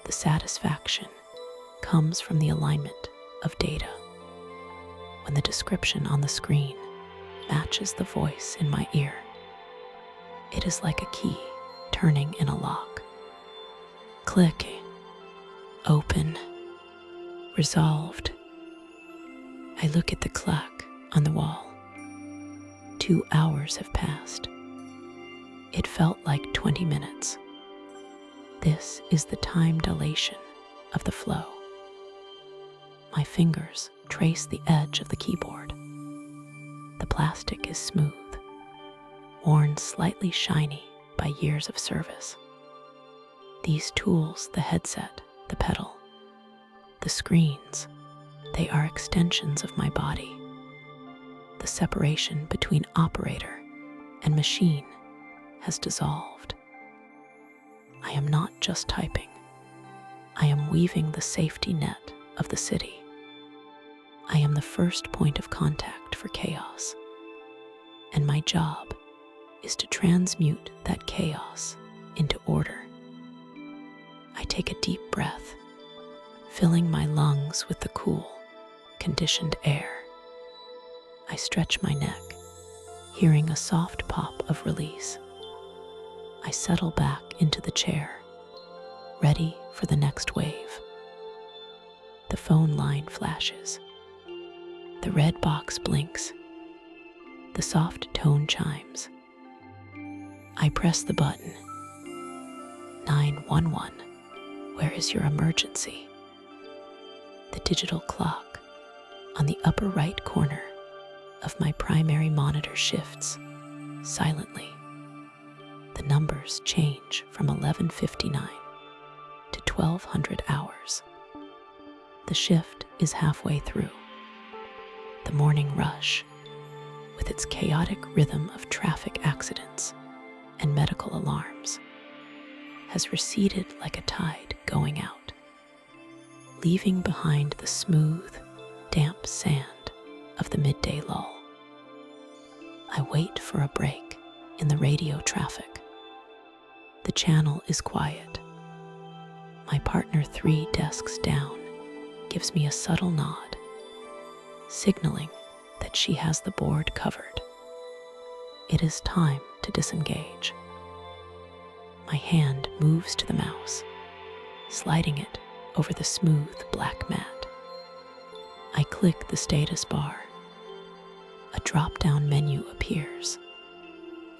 The satisfaction comes from the alignment of data. When the description on the screen matches the voice in my ear, it is like a key turning in a lock. Click. Open. Resolved. I look at the clock on the wall. 2 hours have passed. It felt like 20 minutes. This is the time dilation of the flow. My fingers trace the edge of the keyboard. The plastic is smooth, worn slightly shiny by years of service. These tools, the headset, the pedal, the screens, they are extensions of my body. The separation between operator and machine has dissolved. I am not just typing. I am weaving the safety net of the city. I am the first point of contact for chaos, and my job is to transmute that chaos into order. I take a deep breath, filling my lungs with the cool, conditioned air. I stretch my neck, hearing a soft pop of release. I settle back into the chair, ready for the next wave. The phone line flashes. The red box blinks. The soft tone chimes. I press the button. 911, where is your emergency? The digital clock on the upper right corner of my primary monitor shifts silently. The numbers change from 11:59 to 1200 hours. The shift is halfway through. The morning rush, with its chaotic rhythm of traffic accidents and medical alarms, has receded like a tide going out, leaving behind the smooth, damp sand of the midday lull. I wait for a break in the radio traffic. The channel is quiet. My partner 3 desks down gives me a subtle nod, signaling that she has the board covered. It is time to disengage. My hand moves to the mouse, sliding it over the smooth black mat. I click the status bar. A drop-down menu appears,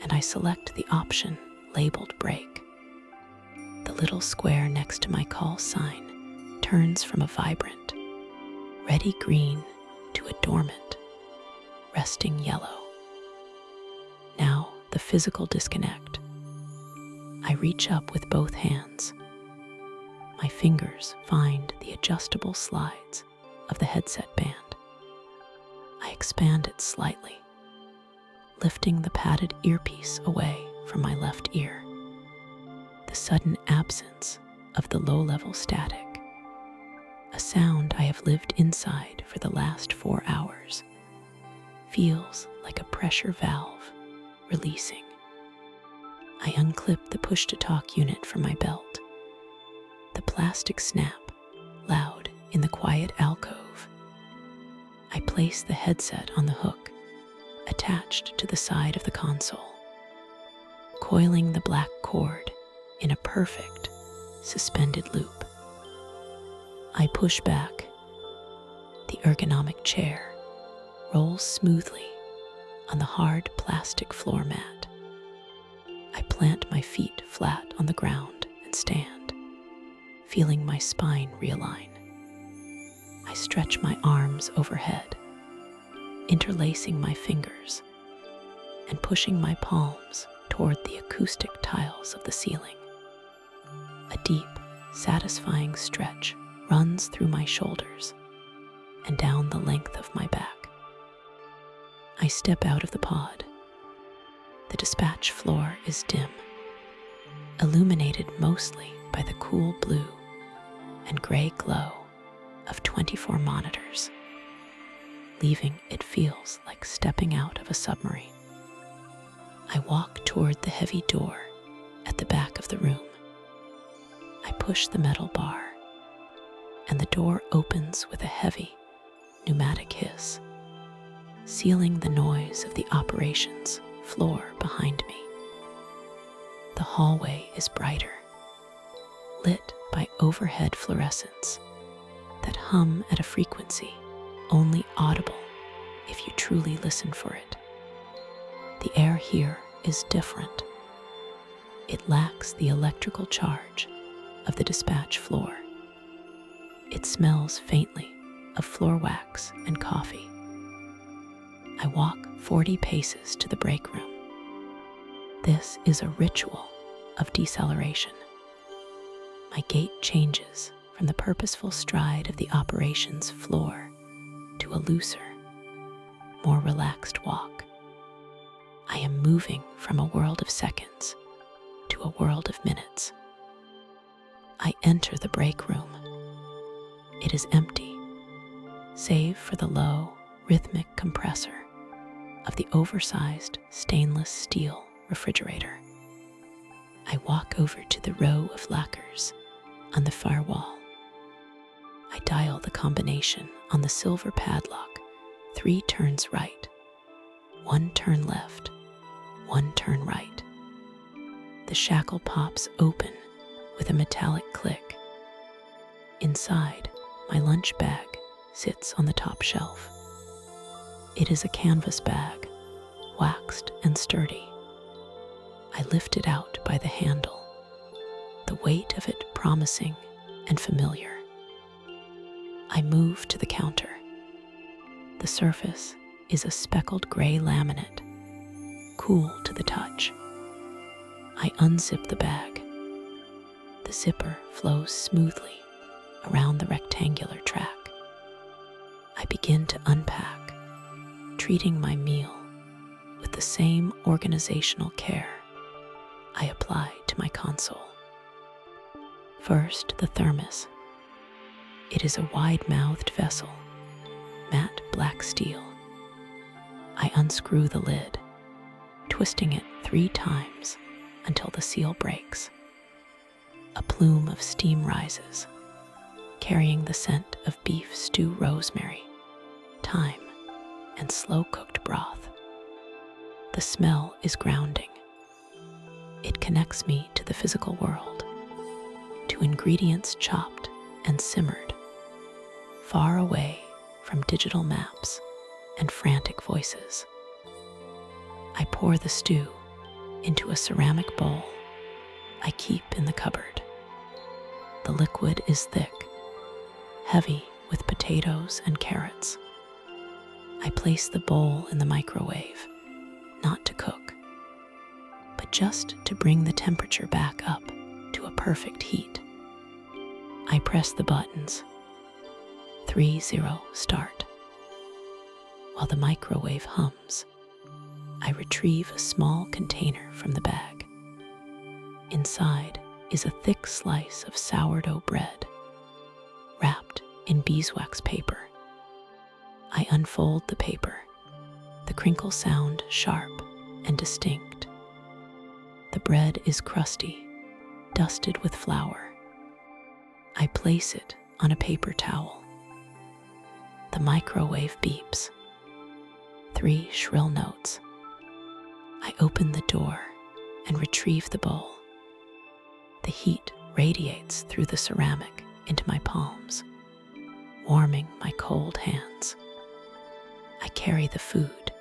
and I select the option labeled break. The little square next to my call sign turns from a vibrant, reddy green to a dormant, resting yellow. Now, the physical disconnect. I reach up with both hands. My fingers find the adjustable slides of the headset band. I expand it slightly, lifting the padded earpiece away from my left ear. The sudden absence of the low-level static, a sound I have lived inside for the last 4 hours, feels like a pressure valve releasing. I unclip the push-to-talk unit from my belt. The plastic snap, loud in the quiet alcove. I place the headset on the hook, attached to the side of the console, coiling the black cord in a perfect, suspended loop. I push back. The ergonomic chair rolls smoothly on the hard plastic floor mat. I plant my feet flat on the ground and stand, feeling my spine realign. I stretch my arms overhead, interlacing my fingers and pushing my palms toward the acoustic tiles of the ceiling. A deep, satisfying stretch runs through my shoulders and down the length of my back. I step out of the pod. The dispatch floor is dim, illuminated mostly by the cool blue and gray glow of 24 monitors, leaving it feels like stepping out of a submarine. I walk toward the heavy door at the back of the room. I push the metal bar, and the door opens with a heavy, pneumatic hiss, sealing the noise of the operations floor behind me. The hallway is brighter, lit by overhead fluorescents that hum at a frequency only audible if you truly listen for it. The air here is different. It lacks the electrical charge of the dispatch floor. It smells faintly of floor wax and coffee. I walk 40 paces to the break room. This is a ritual of deceleration. My gait changes from the purposeful stride of the operations floor to a looser, more relaxed walk. I am moving from a world of seconds to a world of minutes. I enter the break room. It is empty, save for the low, rhythmic compressor of the oversized stainless steel refrigerator. I walk over to the row of lacquers on the far wall. I dial the combination on the silver padlock, 3 turns right, 1 turn left, 1 turn right. The shackle pops open with a metallic click. Inside, my lunch bag sits on the top shelf. It is a canvas bag, waxed and sturdy. I lift it out by the handle, the weight of it promising and familiar. I move to the counter. The surface is a speckled gray laminate, cool to the touch. I unzip the bag. The zipper flows smoothly around the rectangular track. I begin to unpack, treating my meal with the same organizational care I apply to my console. First, the thermos. It is a wide-mouthed vessel, matte black steel. I unscrew the lid, twisting it 3 times until the seal breaks. A plume of steam rises, carrying the scent of beef stew rosemary, thyme, and slow-cooked broth. The smell is grounding. It connects me to the physical world, to ingredients chopped and simmered, far away from digital maps and frantic voices. I pour the stew into a ceramic bowl I keep in the cupboard. The liquid is thick, heavy with potatoes and carrots. I place the bowl in the microwave, not to cook, but just to bring the temperature back up to a perfect heat. I press the buttons. 3-0 start. While the microwave hums, I retrieve a small container from the bag. Inside is a thick slice of sourdough bread, wrapped in beeswax paper. I unfold the paper, the crinkle sound sharp and distinct. The bread is crusty, dusted with flour. I place it on a paper towel. The microwave beeps. 3 shrill notes. I open the door and retrieve the bowl. The heat radiates through the ceramic into my palms, warming my cold hands. I carry the food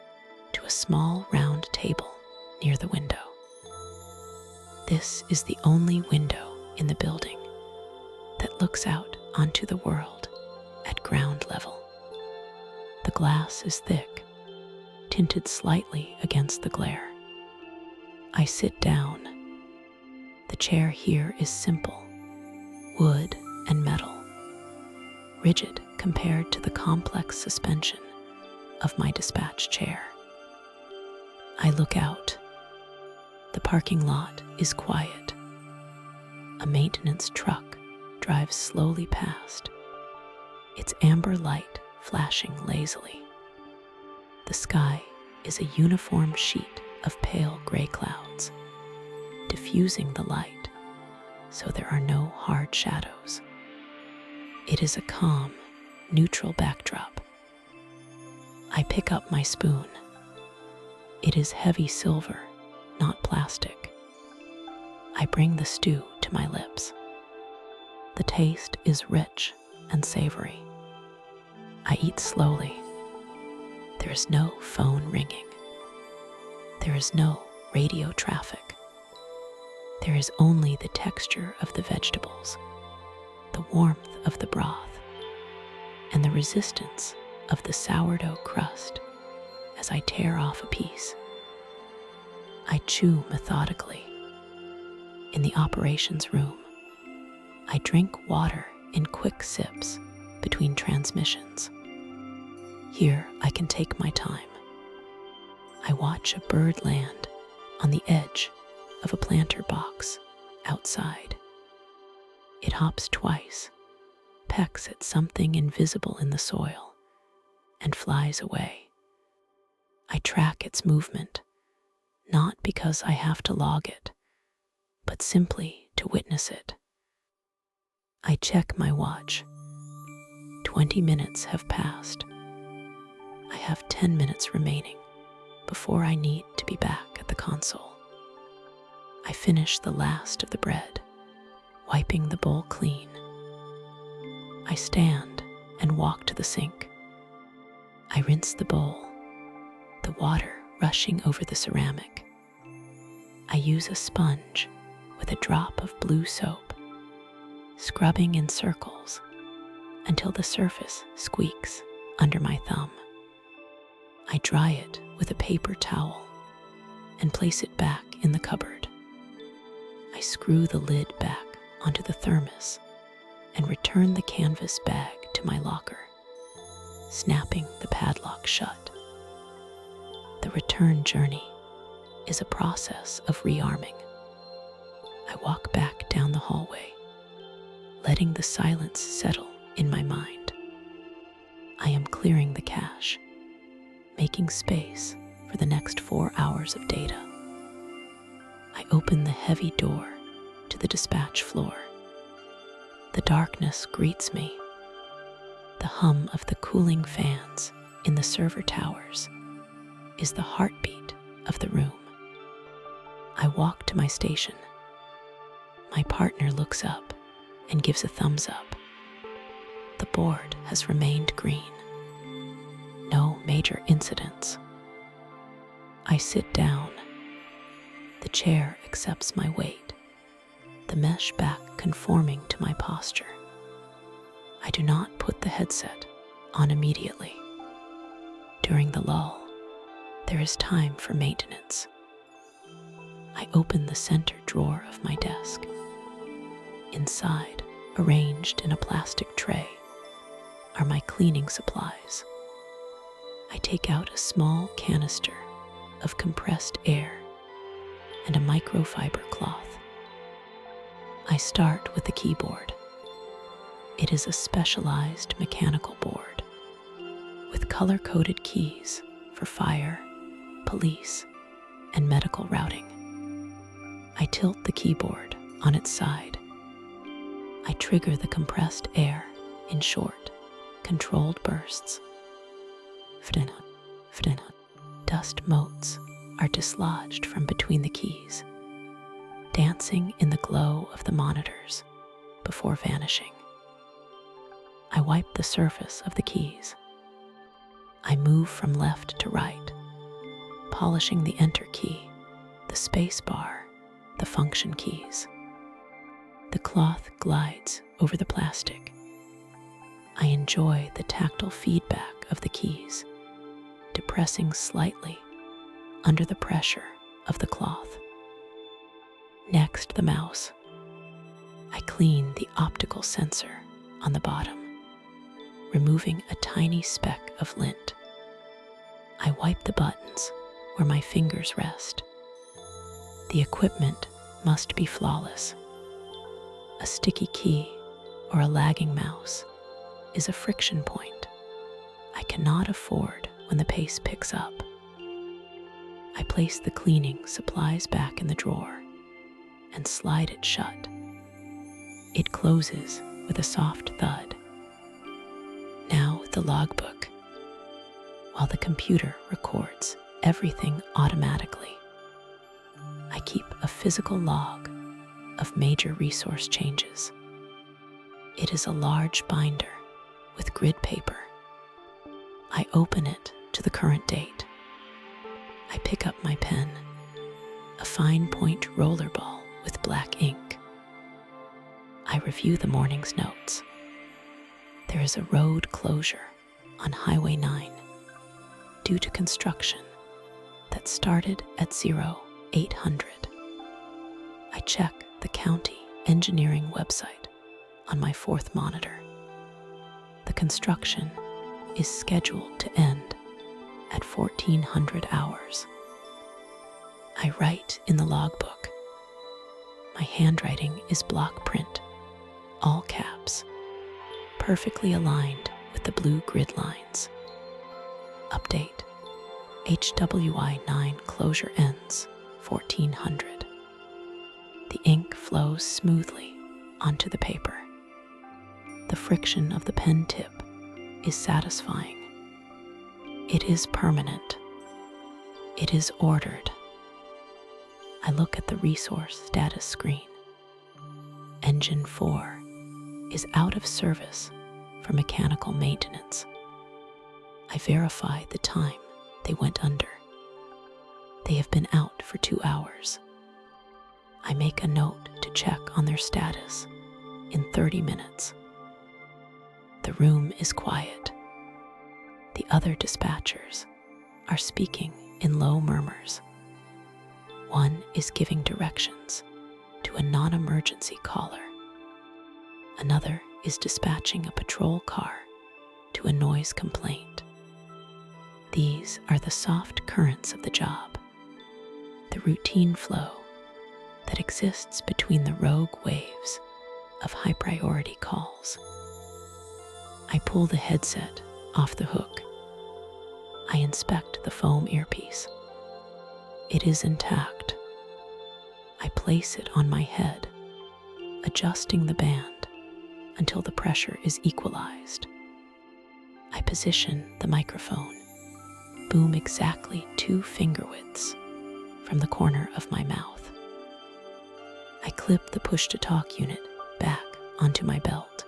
to a small round table near the window. This is the only window in the building that looks out onto the world at ground level. The glass is thick, tinted slightly against the glare. I sit down. The chair here is simple, wood and metal, rigid compared to the complex suspension of my dispatch chair. I look out. The parking lot is quiet. A maintenance truck drives slowly past, its amber light flashing lazily. The sky is a uniform sheet of pale gray clouds, diffusing the light so there are no hard shadows. It is a calm, neutral backdrop. I pick up my spoon. It is heavy silver, not plastic. I bring the stew to my lips. The taste is rich and savory. I eat slowly. There is no phone ringing. There is no radio traffic. There is only the texture of the vegetables, the warmth of the broth, and the resistance of the sourdough crust as I tear off a piece. I chew methodically. In the operations room, I drink water in quick sips between transmissions. Here I can take my time. I watch a bird land on the edge of a planter box outside. It hops twice, pecks at something invisible in the soil, and flies away. I track its movement, not because I have to log it, but simply to witness it. I check my watch. 20 minutes have passed. I have 10 minutes remaining before I need to be back at the console. I finish the last of the bread, wiping the bowl clean. I stand and walk to the sink. I rinse the bowl, the water rushing over the ceramic. I use a sponge with a drop of blue soap, scrubbing in circles until the surface squeaks under my thumb. I dry it with a paper towel and place it back in the cupboard. I screw the lid back onto the thermos and return the canvas bag to my locker, snapping the padlock shut. The return journey is a process of rearming. I walk back down the hallway, letting the silence settle in my mind. I am clearing the cache, making space for the next 4 hours of data. I open the heavy door to the dispatch floor. The darkness greets me. The hum of the cooling fans in the server towers is the heartbeat of the room. I walk to my station. My partner looks up and gives a thumbs up. The board has remained green. No major incidents. I sit down. The chair accepts my weight, the mesh back conforming to my posture. I do not put the headset on immediately. During the lull, there is time for maintenance. I open the center drawer of my desk. Inside, arranged in a plastic tray, are my cleaning supplies. I take out a small canister of compressed air and a microfiber cloth. I start with the keyboard. It is a specialized mechanical board with color-coded keys for fire, police, and medical routing. I tilt the keyboard on its side. I trigger the compressed air in short, controlled bursts. Dust motes are dislodged from between the keys, dancing in the glow of the monitors before vanishing. I wipe the surface of the keys. I move from left to right, polishing the enter key, the space bar, the function keys. The cloth glides over the plastic. I enjoy the tactile feedback of the keys, depressing slightly under the pressure of the cloth. Next, the mouse. I clean the optical sensor on the bottom, removing a tiny speck of lint. I wipe the buttons where my fingers rest. The equipment must be flawless. A sticky key or a lagging mouse is a friction point I cannot afford when the pace picks up. I place the cleaning supplies back in the drawer and slide it shut. It closes with a soft thud. Now the logbook. While the computer records everything automatically, I keep a physical log of major resource changes. It is a large binder with grid paper. I open it to the current date. I pick up my pen, a fine point rollerball with black ink. I review the morning's notes. There is a road closure on Highway 9 due to construction that started at 0800. I check the county engineering website on my fourth monitor. The construction is scheduled to end at 1400 hours. I write in the logbook. My handwriting is block print, all caps, perfectly aligned with the blue grid lines. Update: HWI 9 closure ends 1400. The ink flows smoothly onto the paper. The friction of the pen tip is satisfying. It is permanent. It is ordered. I look at the resource status screen. Engine 4 is out of service for mechanical maintenance. I verify the time they went under. They have been out for 2 hours. I make a note to check on their status in 30 minutes. The room is quiet. The other dispatchers are speaking in low murmurs. One is giving directions to a non-emergency caller. Another is dispatching a patrol car to a noise complaint. These are the soft currents of the job, the routine flow that exists between the rogue waves of high-priority calls. I pull the headset off the hook. I inspect the foam earpiece. It is intact. I place it on my head, adjusting the band until the pressure is equalized. I position the microphone, boom exactly 2 finger widths from the corner of my mouth. I clip the push-to-talk unit back onto my belt.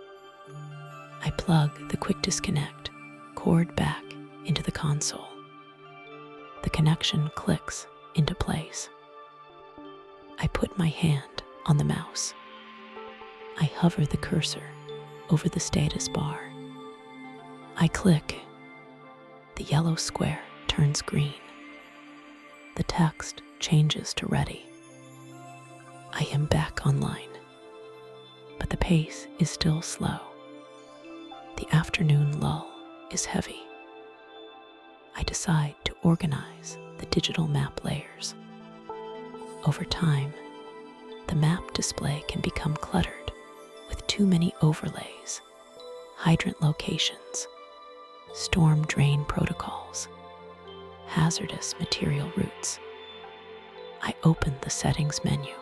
I plug the quick disconnect cord back into the console. The connection clicks into place. I put my hand on the mouse. I hover the cursor over the status bar. I click. The yellow square turns green. The text changes to ready. I am back online, but the pace is still slow. The afternoon lull is heavy. I decide to organize the digital map layers. Over time, the map display can become cluttered with too many overlays, hydrant locations, storm drain protocols, hazardous material routes. I open the settings menu.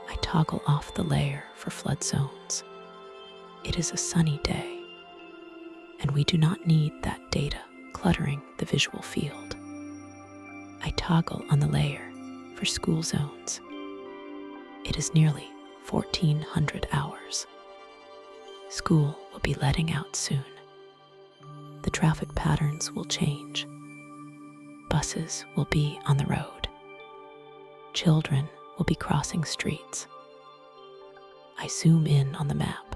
I toggle off the layer for flood zones. It is a sunny day, and we do not need that data cluttering the visual field. I toggle on the layer for school zones. It is nearly 1400 hours. School will be letting out soon. The traffic patterns will change. Buses will be on the road. Children will be crossing streets. I zoom in on the map,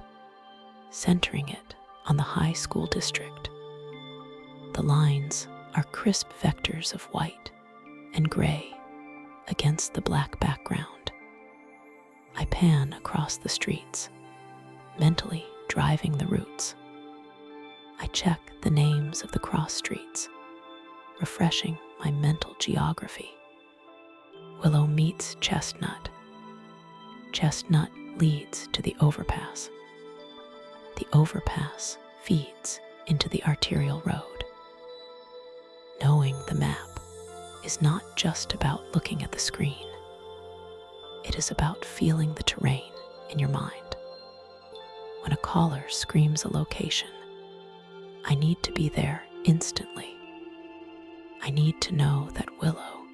centering it on the high school district. The lines are crisp vectors of white and gray against the black background. I pan across the streets, mentally driving the routes. I check the names of the cross streets, refreshing my mental geography. Willow meets Chestnut. Chestnut leads to the overpass. The overpass feeds into the arterial road. Knowing the map is not just about looking at the screen. It is about feeling the terrain in your mind. When a caller screams a location, I need to be there instantly. I need to know that Willow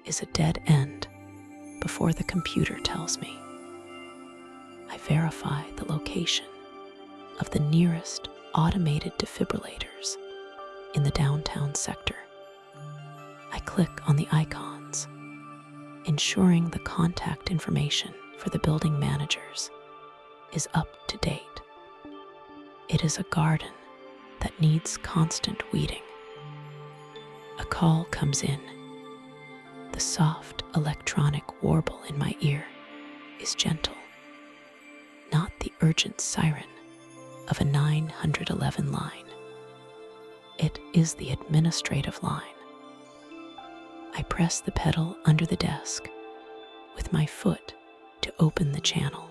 is a dead end before the computer tells me. I verify the location of the nearest automated defibrillators in the downtown sector. I click on the icons, ensuring the contact information for the building managers is up to date. It is a garden that needs constant weeding. A call comes in. The soft electronic warble in my ear is gentle, not the urgent siren of a 911 line. It is the administrative line. I press the pedal under the desk with my foot to open the channel.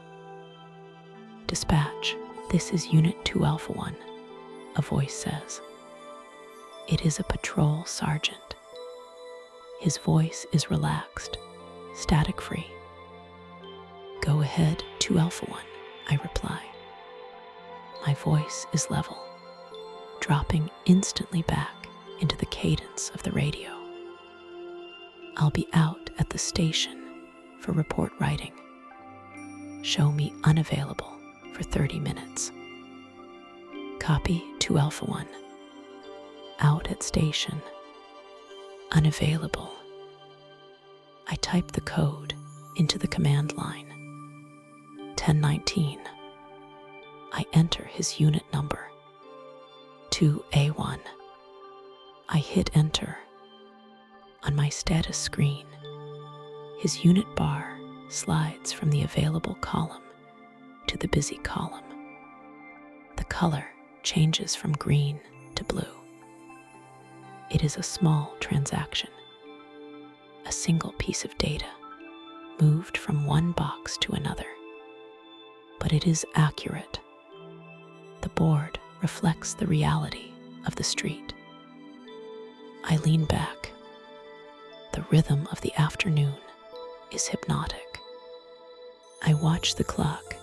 Dispatch, this is Unit 2 Alpha 1, a voice says. It is a patrol sergeant. His voice is relaxed, static-free. Go ahead, 2 Alpha 1, I reply. My voice is level, dropping instantly back into the cadence of the radio. I'll be out at the station for report writing. Show me unavailable for 30 minutes. Copy 2 Alpha 1. Out at station. Unavailable. I type the code into the command line. 1019. I enter his unit number. 2A1. I hit enter. On my status screen, his unit bar slides from the available column to the busy column. The color changes from green to blue. It is a small transaction, a single piece of data moved from one box to another. But it is accurate. The board reflects the reality of the street. I lean back. The rhythm of the afternoon is hypnotic. I watch the clock.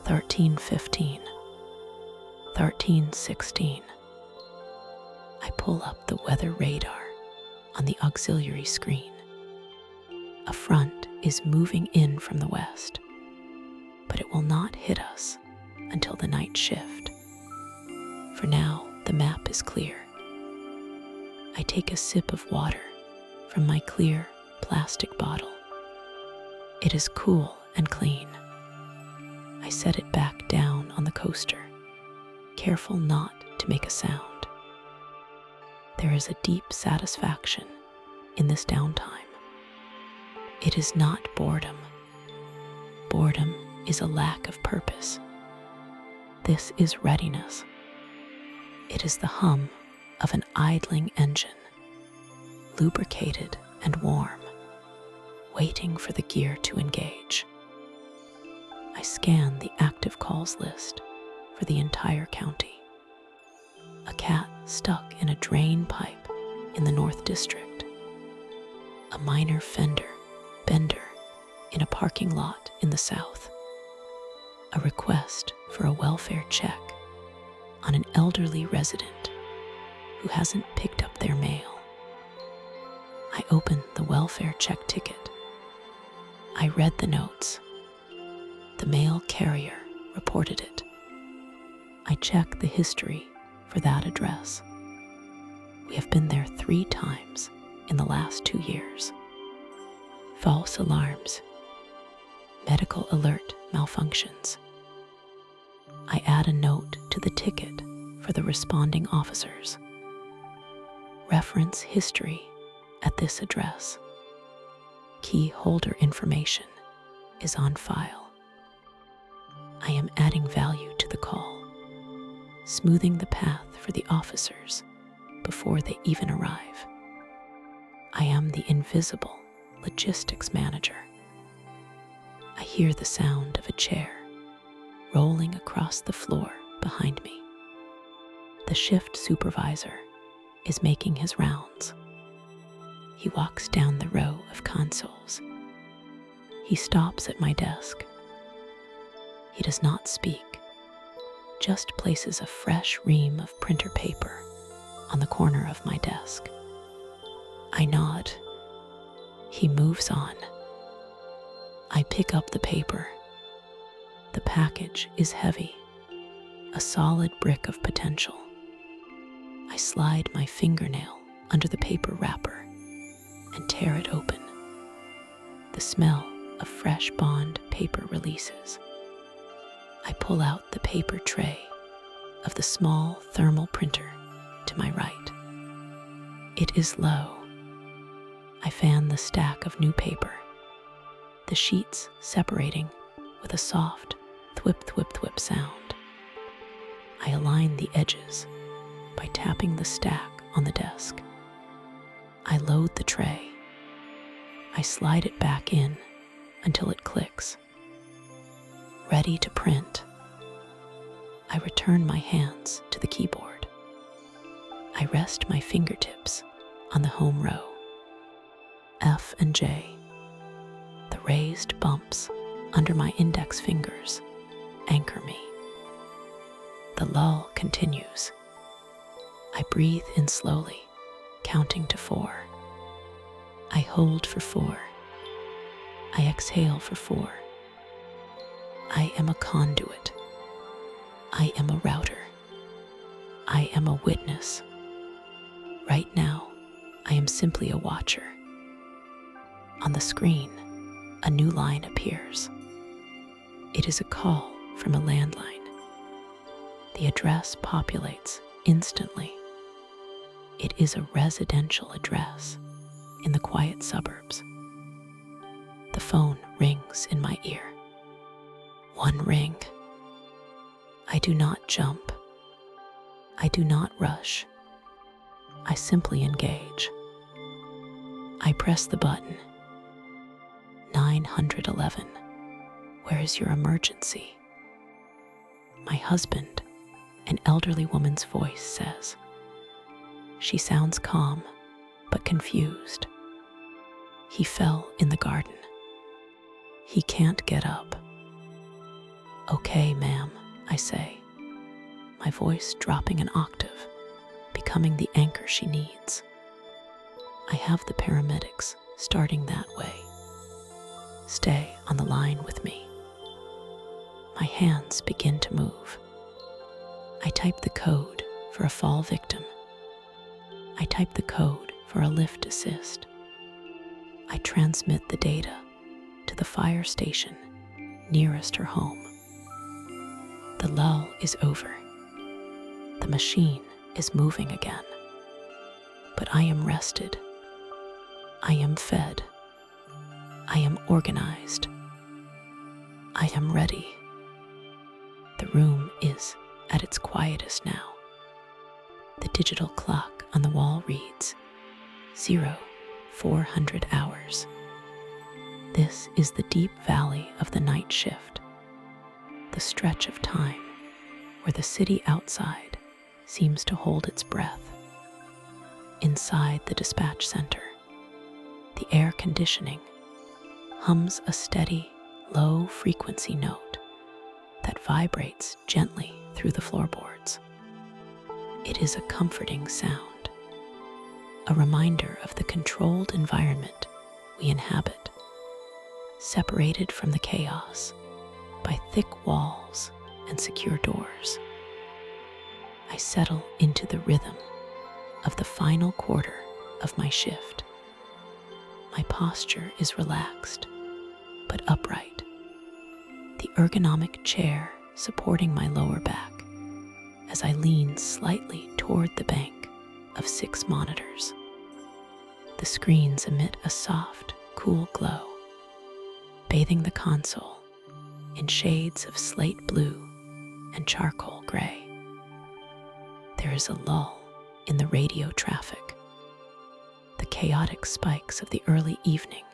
13:15, 13:16. I pull up the weather radar on the auxiliary screen. A front is moving in from the west, but it will not hit us until the night shift. For now, the map is clear. I take a sip of water from my clear plastic bottle. It is cool and clean. I set it back down on the coaster, careful not to make a sound. There is a deep satisfaction in this downtime. It is not boredom. Boredom is a lack of purpose. This is readiness. It is the hum of an idling engine, lubricated and warm, waiting for the gear to engage. I scan the active calls list for the entire county. A cat stuck in a drain pipe in the North District. A minor bender in a parking lot in the South. A request for a welfare check on an elderly resident who hasn't picked up their mail. I opened the welfare check ticket. I read the notes. The mail carrier reported it. I checked the history for that address. We have been there 3 times in the last 2 years. False alarms. Medical alert malfunctions. I add a note to the ticket for the responding officers. Reference history at this address. Key holder information is on file. I am adding value to the call, smoothing the path for the officers before they even arrive. I am the invisible logistics manager. I hear the sound of a chair rolling across the floor behind me. The shift supervisor is making his rounds. He walks down the row of consoles. He stops at my desk. He does not speak, just places a fresh ream of printer paper on the corner of my desk. I nod. He moves on. I pick up the paper. The package is heavy, a solid brick of potential. I slide my fingernail under the paper wrapper and tear it open. The smell of fresh bond paper releases. I pull out the paper tray of the small thermal printer to my right. It is low. I fan the stack of new paper, the sheets separating with a soft thwip thwip thwip sound. I align the edges by tapping the stack on the desk. I load the tray. I slide it back in until it clicks. Ready to print. I return my hands to the keyboard. I rest my fingertips on the home row. F and J. The raised bumps under my index fingers anchor me. The lull continues. I breathe in slowly, counting to 4. I hold for 4. I exhale for 4. I am a conduit. I am a router. I am a witness. Right now, I am simply a watcher. On the screen, a new line appears. It is a call from a landline. The address populates instantly. It is a residential address in the quiet suburbs. The phone rings in my ear. 1 ring. I do not jump. I do not rush. I simply engage. I press the button. 911. Where is your emergency? My husband, an elderly woman's voice says. She sounds calm, but confused. He fell in the garden. He can't get up. Okay, ma'am, I say, my voice dropping an octave, becoming the anchor she needs. I have the paramedics starting that way. Stay on the line with me. My hands begin to move. I type the code for a fall victim. I type the code for a lift assist. I transmit the data to the fire station nearest her home. The lull is over. The machine is moving again. But I am rested. I am fed. I am organized. I am ready. The room is at its quietest now. The digital clock on the wall reads 0400 hours. This is the deep valley of the night shift, the stretch of time where the city outside seems to hold its breath. Inside the dispatch center, the air conditioning hums a steady, low-frequency note that vibrates gently through the floorboards. It is a comforting sound, a reminder of the controlled environment we inhabit, separated from the chaos by thick walls and secure doors. I settle into the rhythm of the final quarter of my shift. My posture is relaxed, but upright. The ergonomic chair supporting my lower back as I lean slightly toward the bank of 6 monitors. The screens emit a soft, cool glow, bathing the console in shades of slate blue and charcoal gray. There is a lull in the radio traffic. The chaotic spikes of the early evening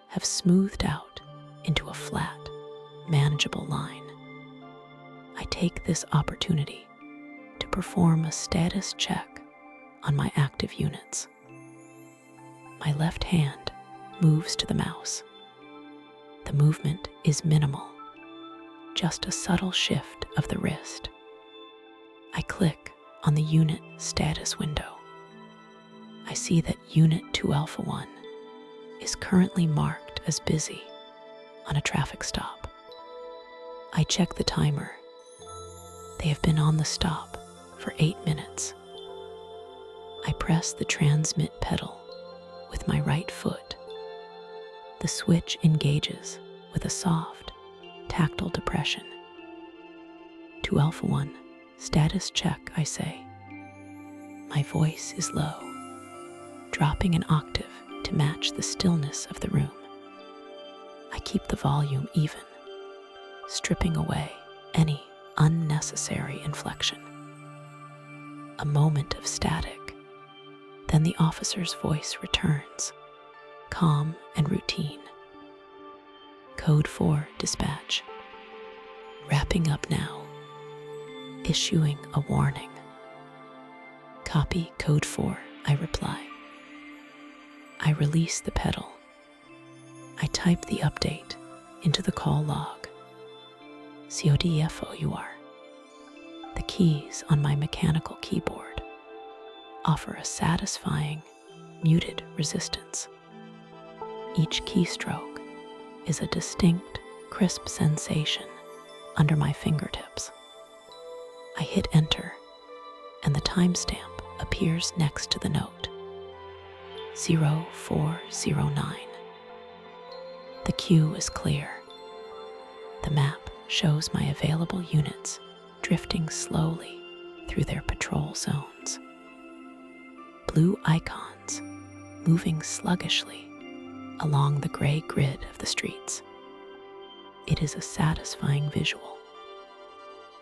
have smoothed out into a flat, manageable line. I take this opportunity to perform a status check on my active units. My left hand moves to the mouse. The movement is minimal, just a subtle shift of the wrist. I click on the unit status window. I see that Unit 2 Alpha 1 is currently marked as busy on a traffic stop. I check the timer. They have been on the stop for 8 minutes. I press the transmit pedal with my right foot. The switch engages with a soft, tactile depression. 2 Alpha 1, status check, I say. My voice is low, dropping an octave to match the stillness of the room. I keep the volume even, stripping away any unnecessary inflection. A moment of static, then the officer's voice returns, calm and routine. Code 4 dispatch. Wrapping up now. Issuing a warning. Copy Code 4, I reply. I release the pedal. I type the update into the call log. CODFOUR. The keys on my mechanical keyboard offer a satisfying, muted resistance. Each keystroke is a distinct, crisp sensation under my fingertips. I hit enter, and the timestamp appears next to the note. 0409. The queue is clear. The map shows my available units drifting slowly through their patrol zones. Blue icons moving sluggishly along the gray grid of the streets. It is a satisfying visual.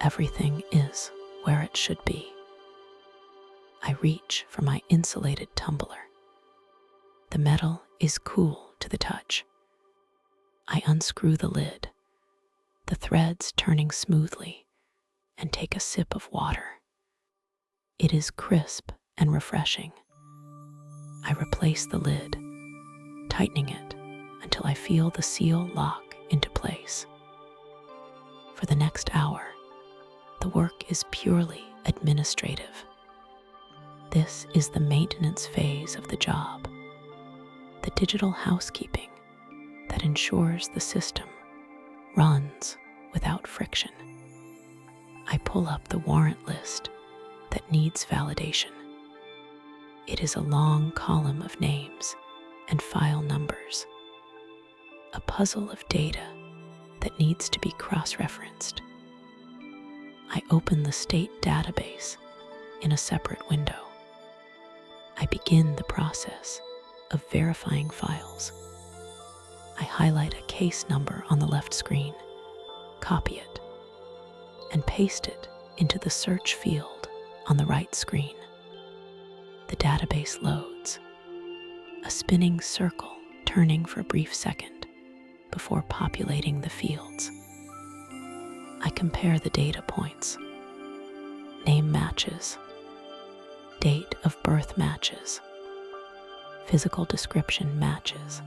Everything is where it should be. I reach for my insulated tumbler. The metal is cool to the touch. I unscrew the lid, the threads turning smoothly, and take a sip of water. It is crisp and refreshing. I replace the lid, tightening it until I feel the seal lock into place. For the next hour, the work is purely administrative. This is the maintenance phase of the job, the digital housekeeping that ensures the system runs without friction. I pull up the warrant list that needs validation. It is a long column of names and file numbers, a puzzle of data that needs to be cross-referenced. I open the state database in a separate window. I begin the process of verifying files. I highlight a case number on the left screen, copy it, and paste it into the search field on the right screen. The database loads, a spinning circle turning for a brief second before populating the fields. I compare the data points. Name matches, date of birth matches, physical description matches.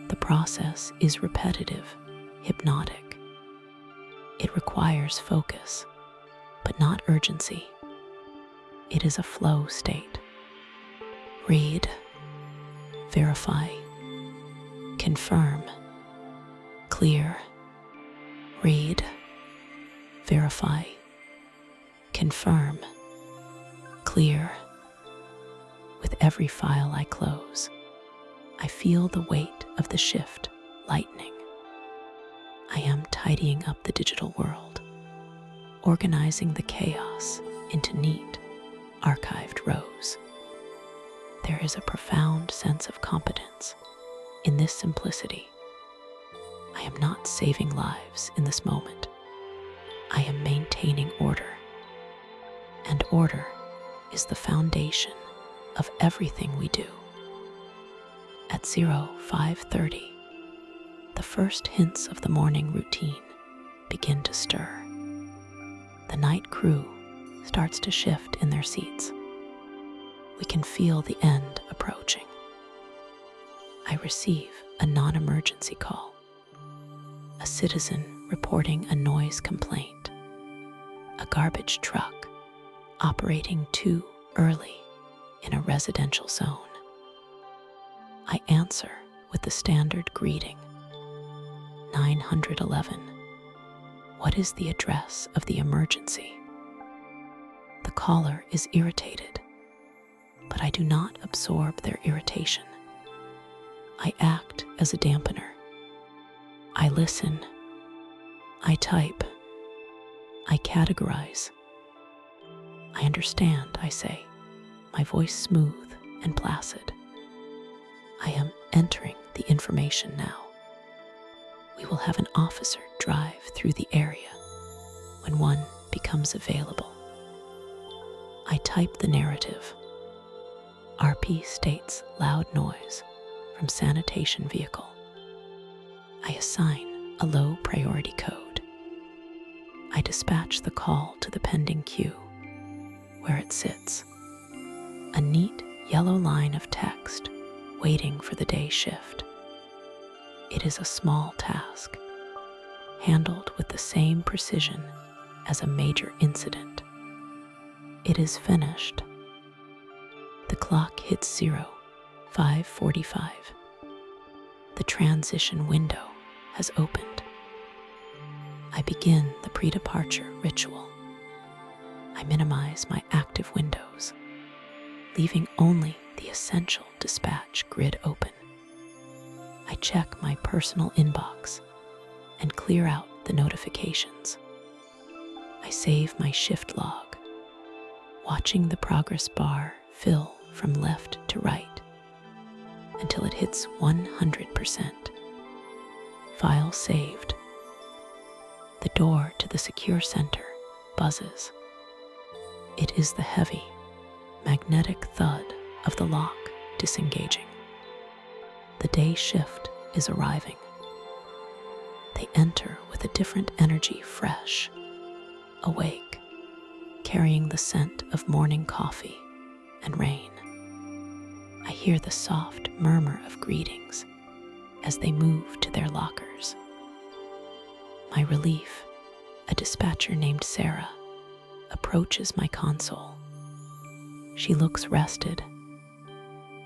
The process is repetitive, hypnotic. It requires focus, but not urgency. It is a flow state. Read, verify, confirm, clear. Read, verify, confirm, clear. With every file I close, I feel the weight of the shift lightening. I am tidying up the digital world, organizing the chaos into neat, archived rows. There is a profound sense of competence in this simplicity. I am not saving lives in this moment. I am maintaining order. And order is the foundation of everything we do. At 05:30, the first hints of the morning routine begin to stir. The night crew starts to shift in their seats. We can feel the end approaching. I receive a non-emergency call. A citizen reporting a noise complaint. A garbage truck operating too early in a residential zone. I answer with the standard greeting. 911. What is the address of the emergency? The caller is irritated, but I do not absorb their irritation. I act as a dampener. I listen. I type. I categorize. I understand, I say, my voice smooth and placid. I am entering the information now. We will have an officer drive through the area when one becomes available. I type the narrative. RP states loud noise from sanitation vehicle. I assign a low priority code. I dispatch the call to the pending queue, where it sits. A neat yellow line of text waiting for the day shift. It is a small task, handled with the same precision as a major incident. It is finished. The clock hits 05:45. The transition window has opened. I begin the pre-departure ritual. I minimize my active windows, leaving only the essential dispatch grid open. I check my personal inbox and clear out the notifications. I save my shift log, watching the progress bar fill from left to right until it hits 100%. File saved. The door to the secure center buzzes. It is the heavy, magnetic thud of the lock disengaging. The day shift is arriving. They enter with a different energy, fresh, awake, carrying the scent of morning coffee and rain. I hear the soft murmur of greetings as they move to their lockers. My relief, a dispatcher named Sarah, approaches my console. She looks rested.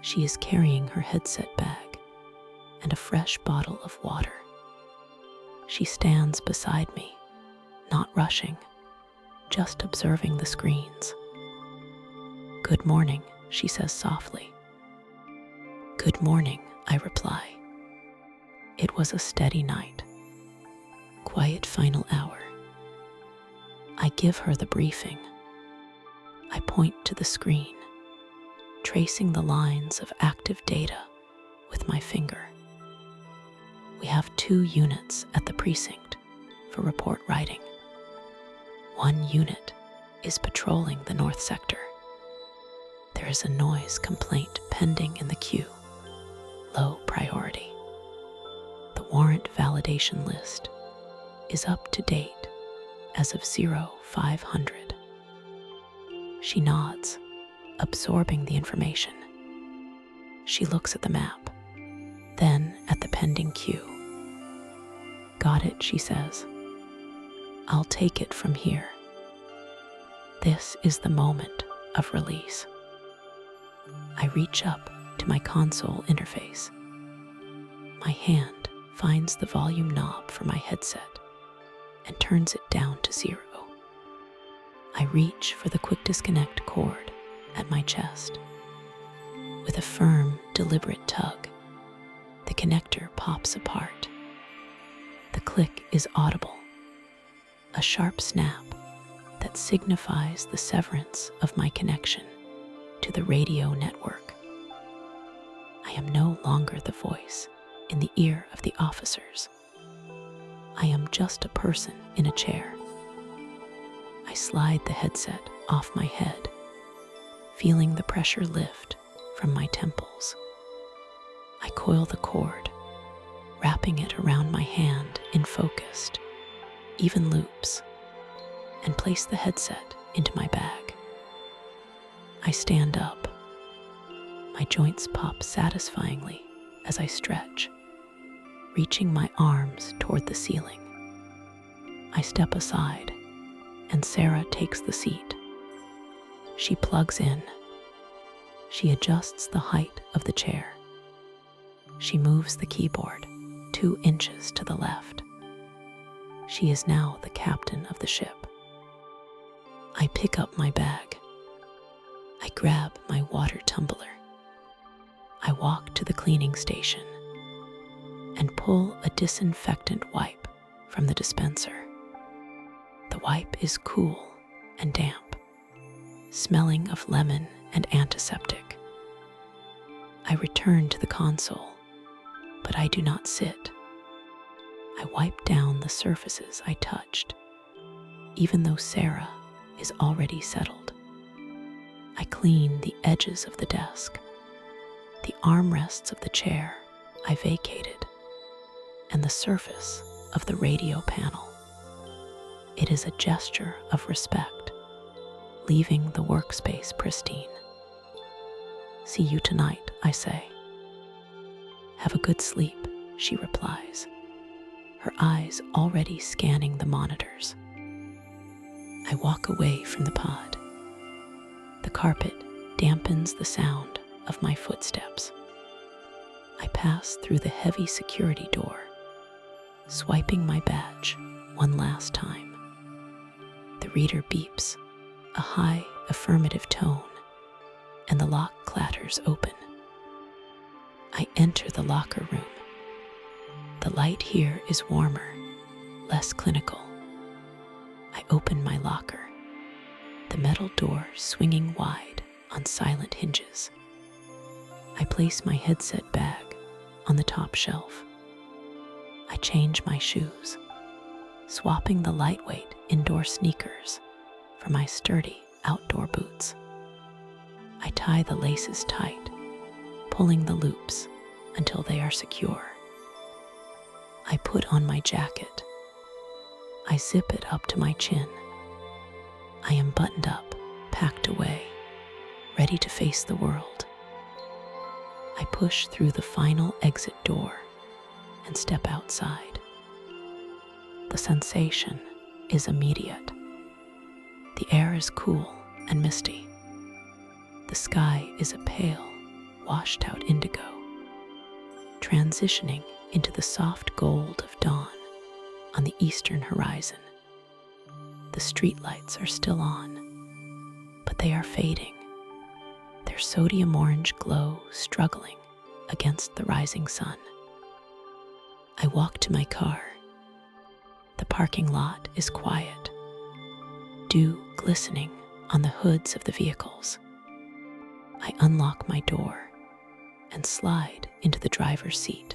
She is carrying her headset bag and a fresh bottle of water. She stands beside me, not rushing, just observing the screens. "Good morning," she says softly. "Good morning," I reply. It was a steady night. Quiet final hour. I give her the briefing. I point to the screen, tracing the lines of active data with my finger. We have 2 units at the precinct for report writing. 1 unit is patrolling the north sector. There is a noise complaint pending in the queue, low priority. The warrant validation list is up to date as of 0500. She nods, absorbing the information. She looks at the map, then at the pending queue. Got it, she says. I'll take it from here. This is the moment of release. I reach up to my console interface. My hand finds the volume knob for my headset and turns it down to 0. I reach for the quick disconnect cord at my chest. With a firm, deliberate tug, the connector pops apart. The click is audible, a sharp snap that signifies the severance of my connection to the radio network. I am no longer the voice in the ear of the officers. I am just a person in a chair. I slide the headset off my head, feeling the pressure lift from my temples. I coil the cord, wrapping it around my hand in focused, even loops, and place the headset into my bag. I stand up. My joints pop satisfyingly as I stretch, reaching my arms toward the ceiling. I step aside, and Sarah takes the seat. She plugs in. She adjusts the height of the chair. She moves the keyboard 2 inches to the left. She is now the captain of the ship. I pick up my bag. I grab my water tumbler. I walk to the cleaning station and pull a disinfectant wipe from the dispenser. The wipe is cool and damp, smelling of lemon and antiseptic. I return to the console, but I do not sit. I wipe down the surfaces I touched, even though Sarah is already settled. I clean the edges of the desk, the armrests of the chair I vacated, and the surface of the radio panel. It is a gesture of respect, leaving the workspace pristine. See you tonight, I say. Have a good sleep, she replies, her eyes already scanning the monitors. I walk away from the pod. The carpet dampens the sound of my footsteps. I pass through the heavy security door, swiping my badge one last time. The reader beeps, a high affirmative tone, and the lock clatters open. I enter the locker room. The light here is warmer, less clinical. I open my locker, the metal door swinging wide on silent hinges. I place my headset bag on the top shelf. I change my shoes, swapping the lightweight indoor sneakers for my sturdy outdoor boots. I tie the laces tight, pulling the loops until they are secure. I put on my jacket. I zip it up to my chin. I am buttoned up, packed away, ready to face the world. I push through the final exit door and step outside. The sensation is immediate. The air is cool and misty. The sky is a pale, washed-out indigo, transitioning into the soft gold of dawn on the eastern horizon. The streetlights are still on, but they are fading, their sodium orange glow struggling against the rising sun. I walk to my car. The parking lot is quiet. dew glistening on the hoods of the vehicles. I unlock my door and slide into the driver's seat.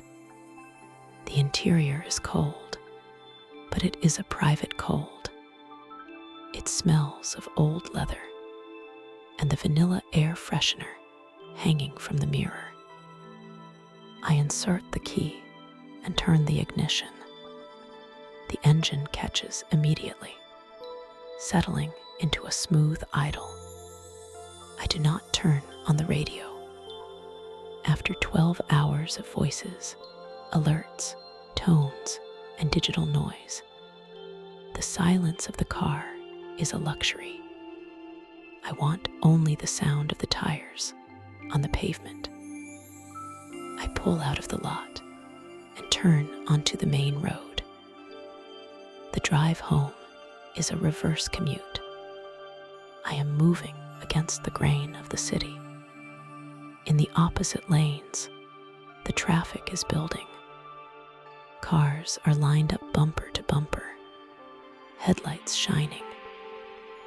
The interior is cold, but it is a private cold. It smells of old leather and the vanilla air freshener hanging from the mirror. I insert the key and turn the ignition. The engine catches immediately, settling into a smooth idle. I do not turn on the radio. After 12 hours of voices, alerts, tones, and digital noise, the silence of the car is a luxury. I want only the sound of the tires on the pavement. I pull out of the lot and turn onto the main road. The drive home is a reverse commute. I am moving against the grain of the city. In the opposite lanes, the traffic is building. Cars are lined up bumper to bumper, headlights shining,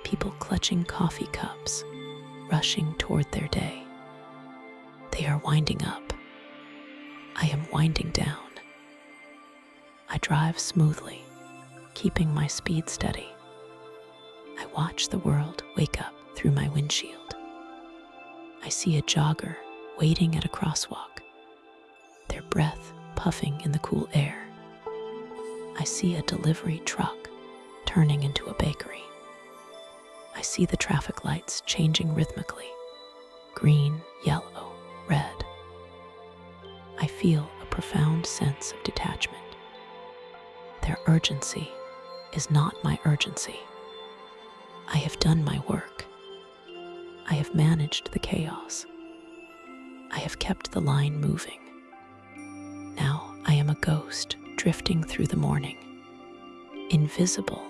people clutching coffee cups, rushing toward their day. They are winding up. I am winding down. I drive smoothly, keeping my speed steady. I watch the world wake up through my windshield. I see a jogger waiting at a crosswalk, their breath puffing in the cool air. I see a delivery truck turning into a bakery. I see the traffic lights changing rhythmically, green, yellow, red. I feel a profound sense of detachment. Their urgency is not my urgency. I have done my work. I have managed the chaos. I have kept the line moving. Now I am a ghost drifting through the morning, invisible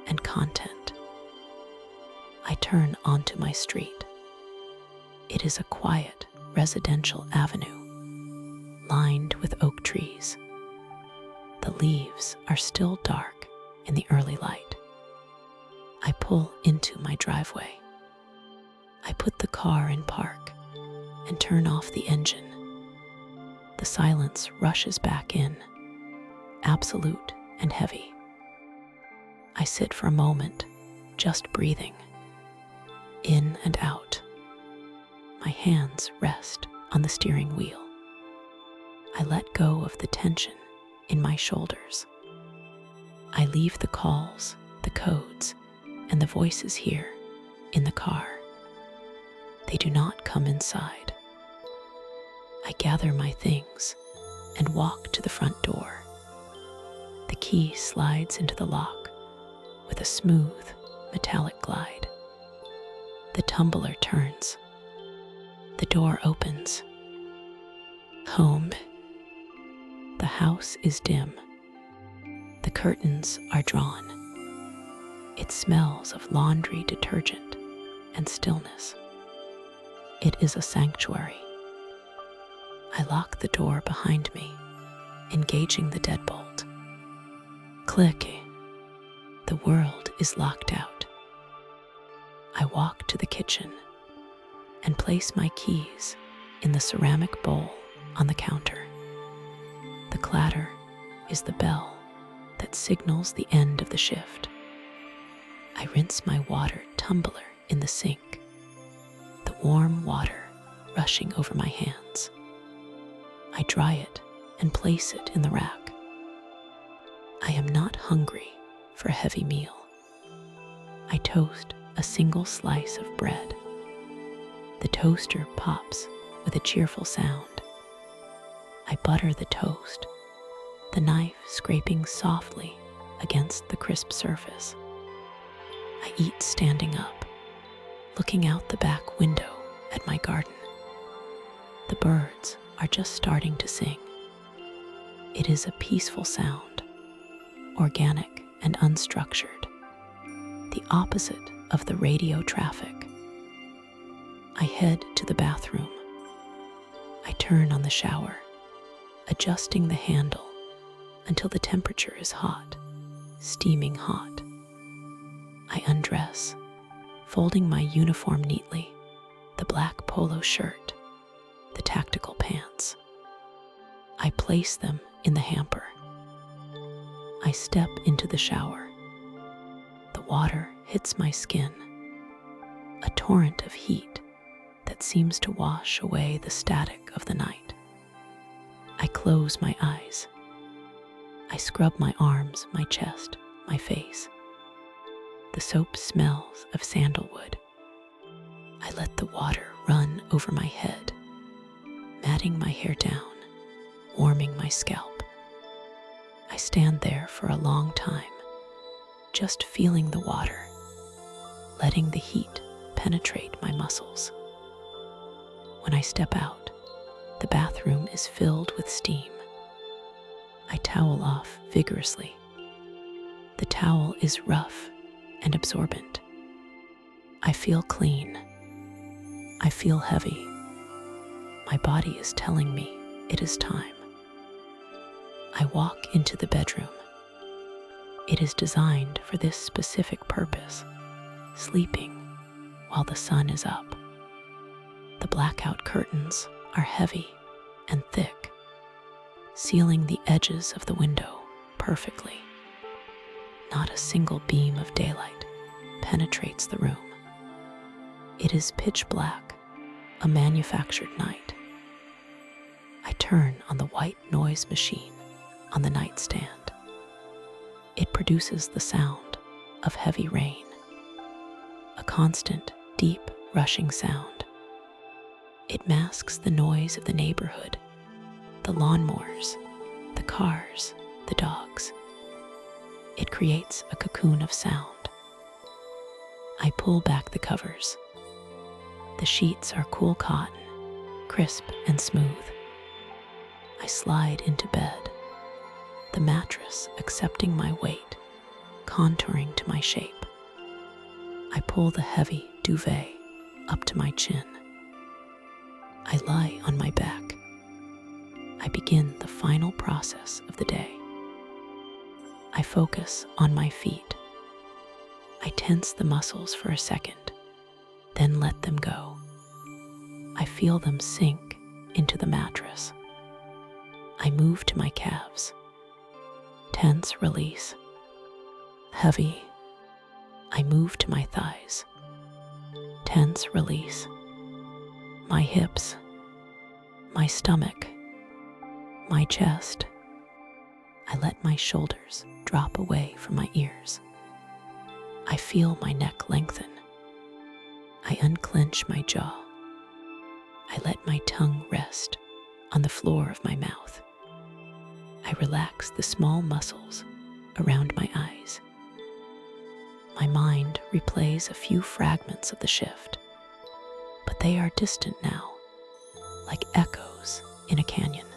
and content. I turn onto my street. It is a quiet residential avenue, lined with oak trees. The leaves are still dark in the early light. I pull into my driveway. I put the car in park and turn off the engine. The silence rushes back in, absolute and heavy. I sit for a moment, just breathing, in and out. My hands rest on the steering wheel. I let go of the tension in my shoulders. I leave the calls, the codes, and the voices here in the car. They do not come inside. I gather my things and walk to the front door. The key slides into the lock with a smooth, metallic glide. The tumbler turns. The door opens. Home. The house is dim. The curtains are drawn. It smells of laundry detergent and stillness. It is a sanctuary. I lock the door behind me, engaging the deadbolt. Click. The world is locked out. I walk to the kitchen and place my keys in the ceramic bowl on the counter. The clatter is the bell that signals the end of the shift. I rinse my water tumbler in the sink, the warm water rushing over my hands. I dry it and place it in the rack. I am not hungry for a heavy meal. I toast a single slice of bread. The toaster pops with a cheerful sound. I butter the toast, the knife scraping softly against the crisp surface. I eat standing up, looking out the back window at my garden. The birds are just starting to sing. It is a peaceful sound, organic and unstructured, the opposite of the radio traffic. I head to the bathroom. I turn on the shower, adjusting the handle until the temperature is hot, steaming hot. I undress, folding my uniform neatly, the black polo shirt, the tactical pants. I place them in the hamper. I step into the shower. The water hits my skin, a torrent of heat that seems to wash away the static of the night. I close my eyes. I scrub my arms, my chest, my face. The soap smells of sandalwood. I let the water run over my head, matting my hair down, warming my scalp. I stand there for a long time, just feeling the water, letting the heat penetrate my muscles. When I step out, the bathroom is filled with steam. I towel off vigorously. The towel is rough and absorbent. I feel clean. I feel heavy. My body is telling me it is time. I walk into the bedroom. It is designed for this specific purpose, sleeping while the sun is up. The blackout curtains are heavy and thick, sealing the edges of the window perfectly. Not a single beam of daylight penetrates the room. It is pitch black, a manufactured night. I turn on the white noise machine on the nightstand. It produces the sound of heavy rain, a constant, deep, rushing sound. It masks the noise of the neighborhood, the lawnmowers, the cars, the dogs. It creates a cocoon of sound. I pull back the covers. The sheets are cool cotton, crisp and smooth. I slide into bed, the mattress accepting my weight, contouring to my shape. I pull the heavy duvet up to my chin. I lie on my back. I begin the final process of the day. I focus on my feet. I tense the muscles for a second, then let them go. I feel them sink into the mattress. I move to my calves. Tense, release. Heavy. I move to my thighs. Tense, release. My hips. My stomach. My chest. I let my shoulders drop away from my ears. I feel my neck lengthen. I unclench my jaw. I let my tongue rest on the floor of my mouth. I relax the small muscles around my eyes. My mind replays a few fragments of the shift, but they are distant now, like echoes in a canyon.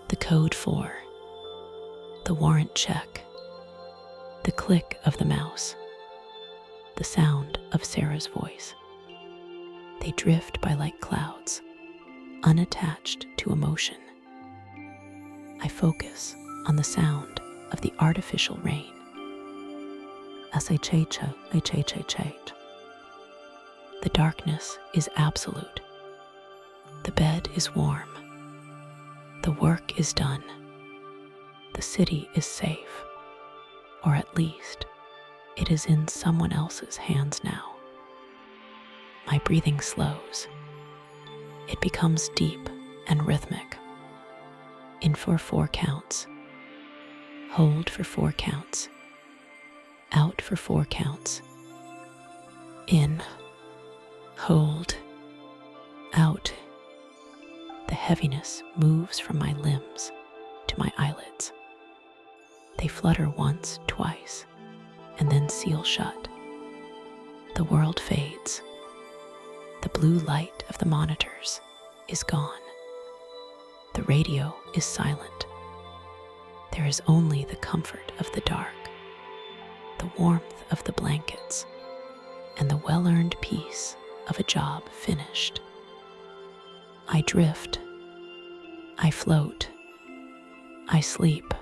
The code 4, the warrant check, the click of the mouse, the sound of Sarah's voice. They drift by like clouds, unattached to emotion. I focus on the sound of the artificial rain. The darkness is absolute. The bed is warm. The work is done. The city is safe, or at least it is in someone else's hands now. My breathing slows. It becomes deep and rhythmic. In for 4 counts. Hold for 4 counts. Out for 4 counts. In. Hold. Out. The heaviness moves from my limbs to my eyelids. They flutter once, twice, and then seal shut. The world fades. The blue light of the monitors is gone. The radio is silent. There is only the comfort of the dark, the warmth of the blankets, and the well-earned peace of a job finished. I drift. I float. I sleep.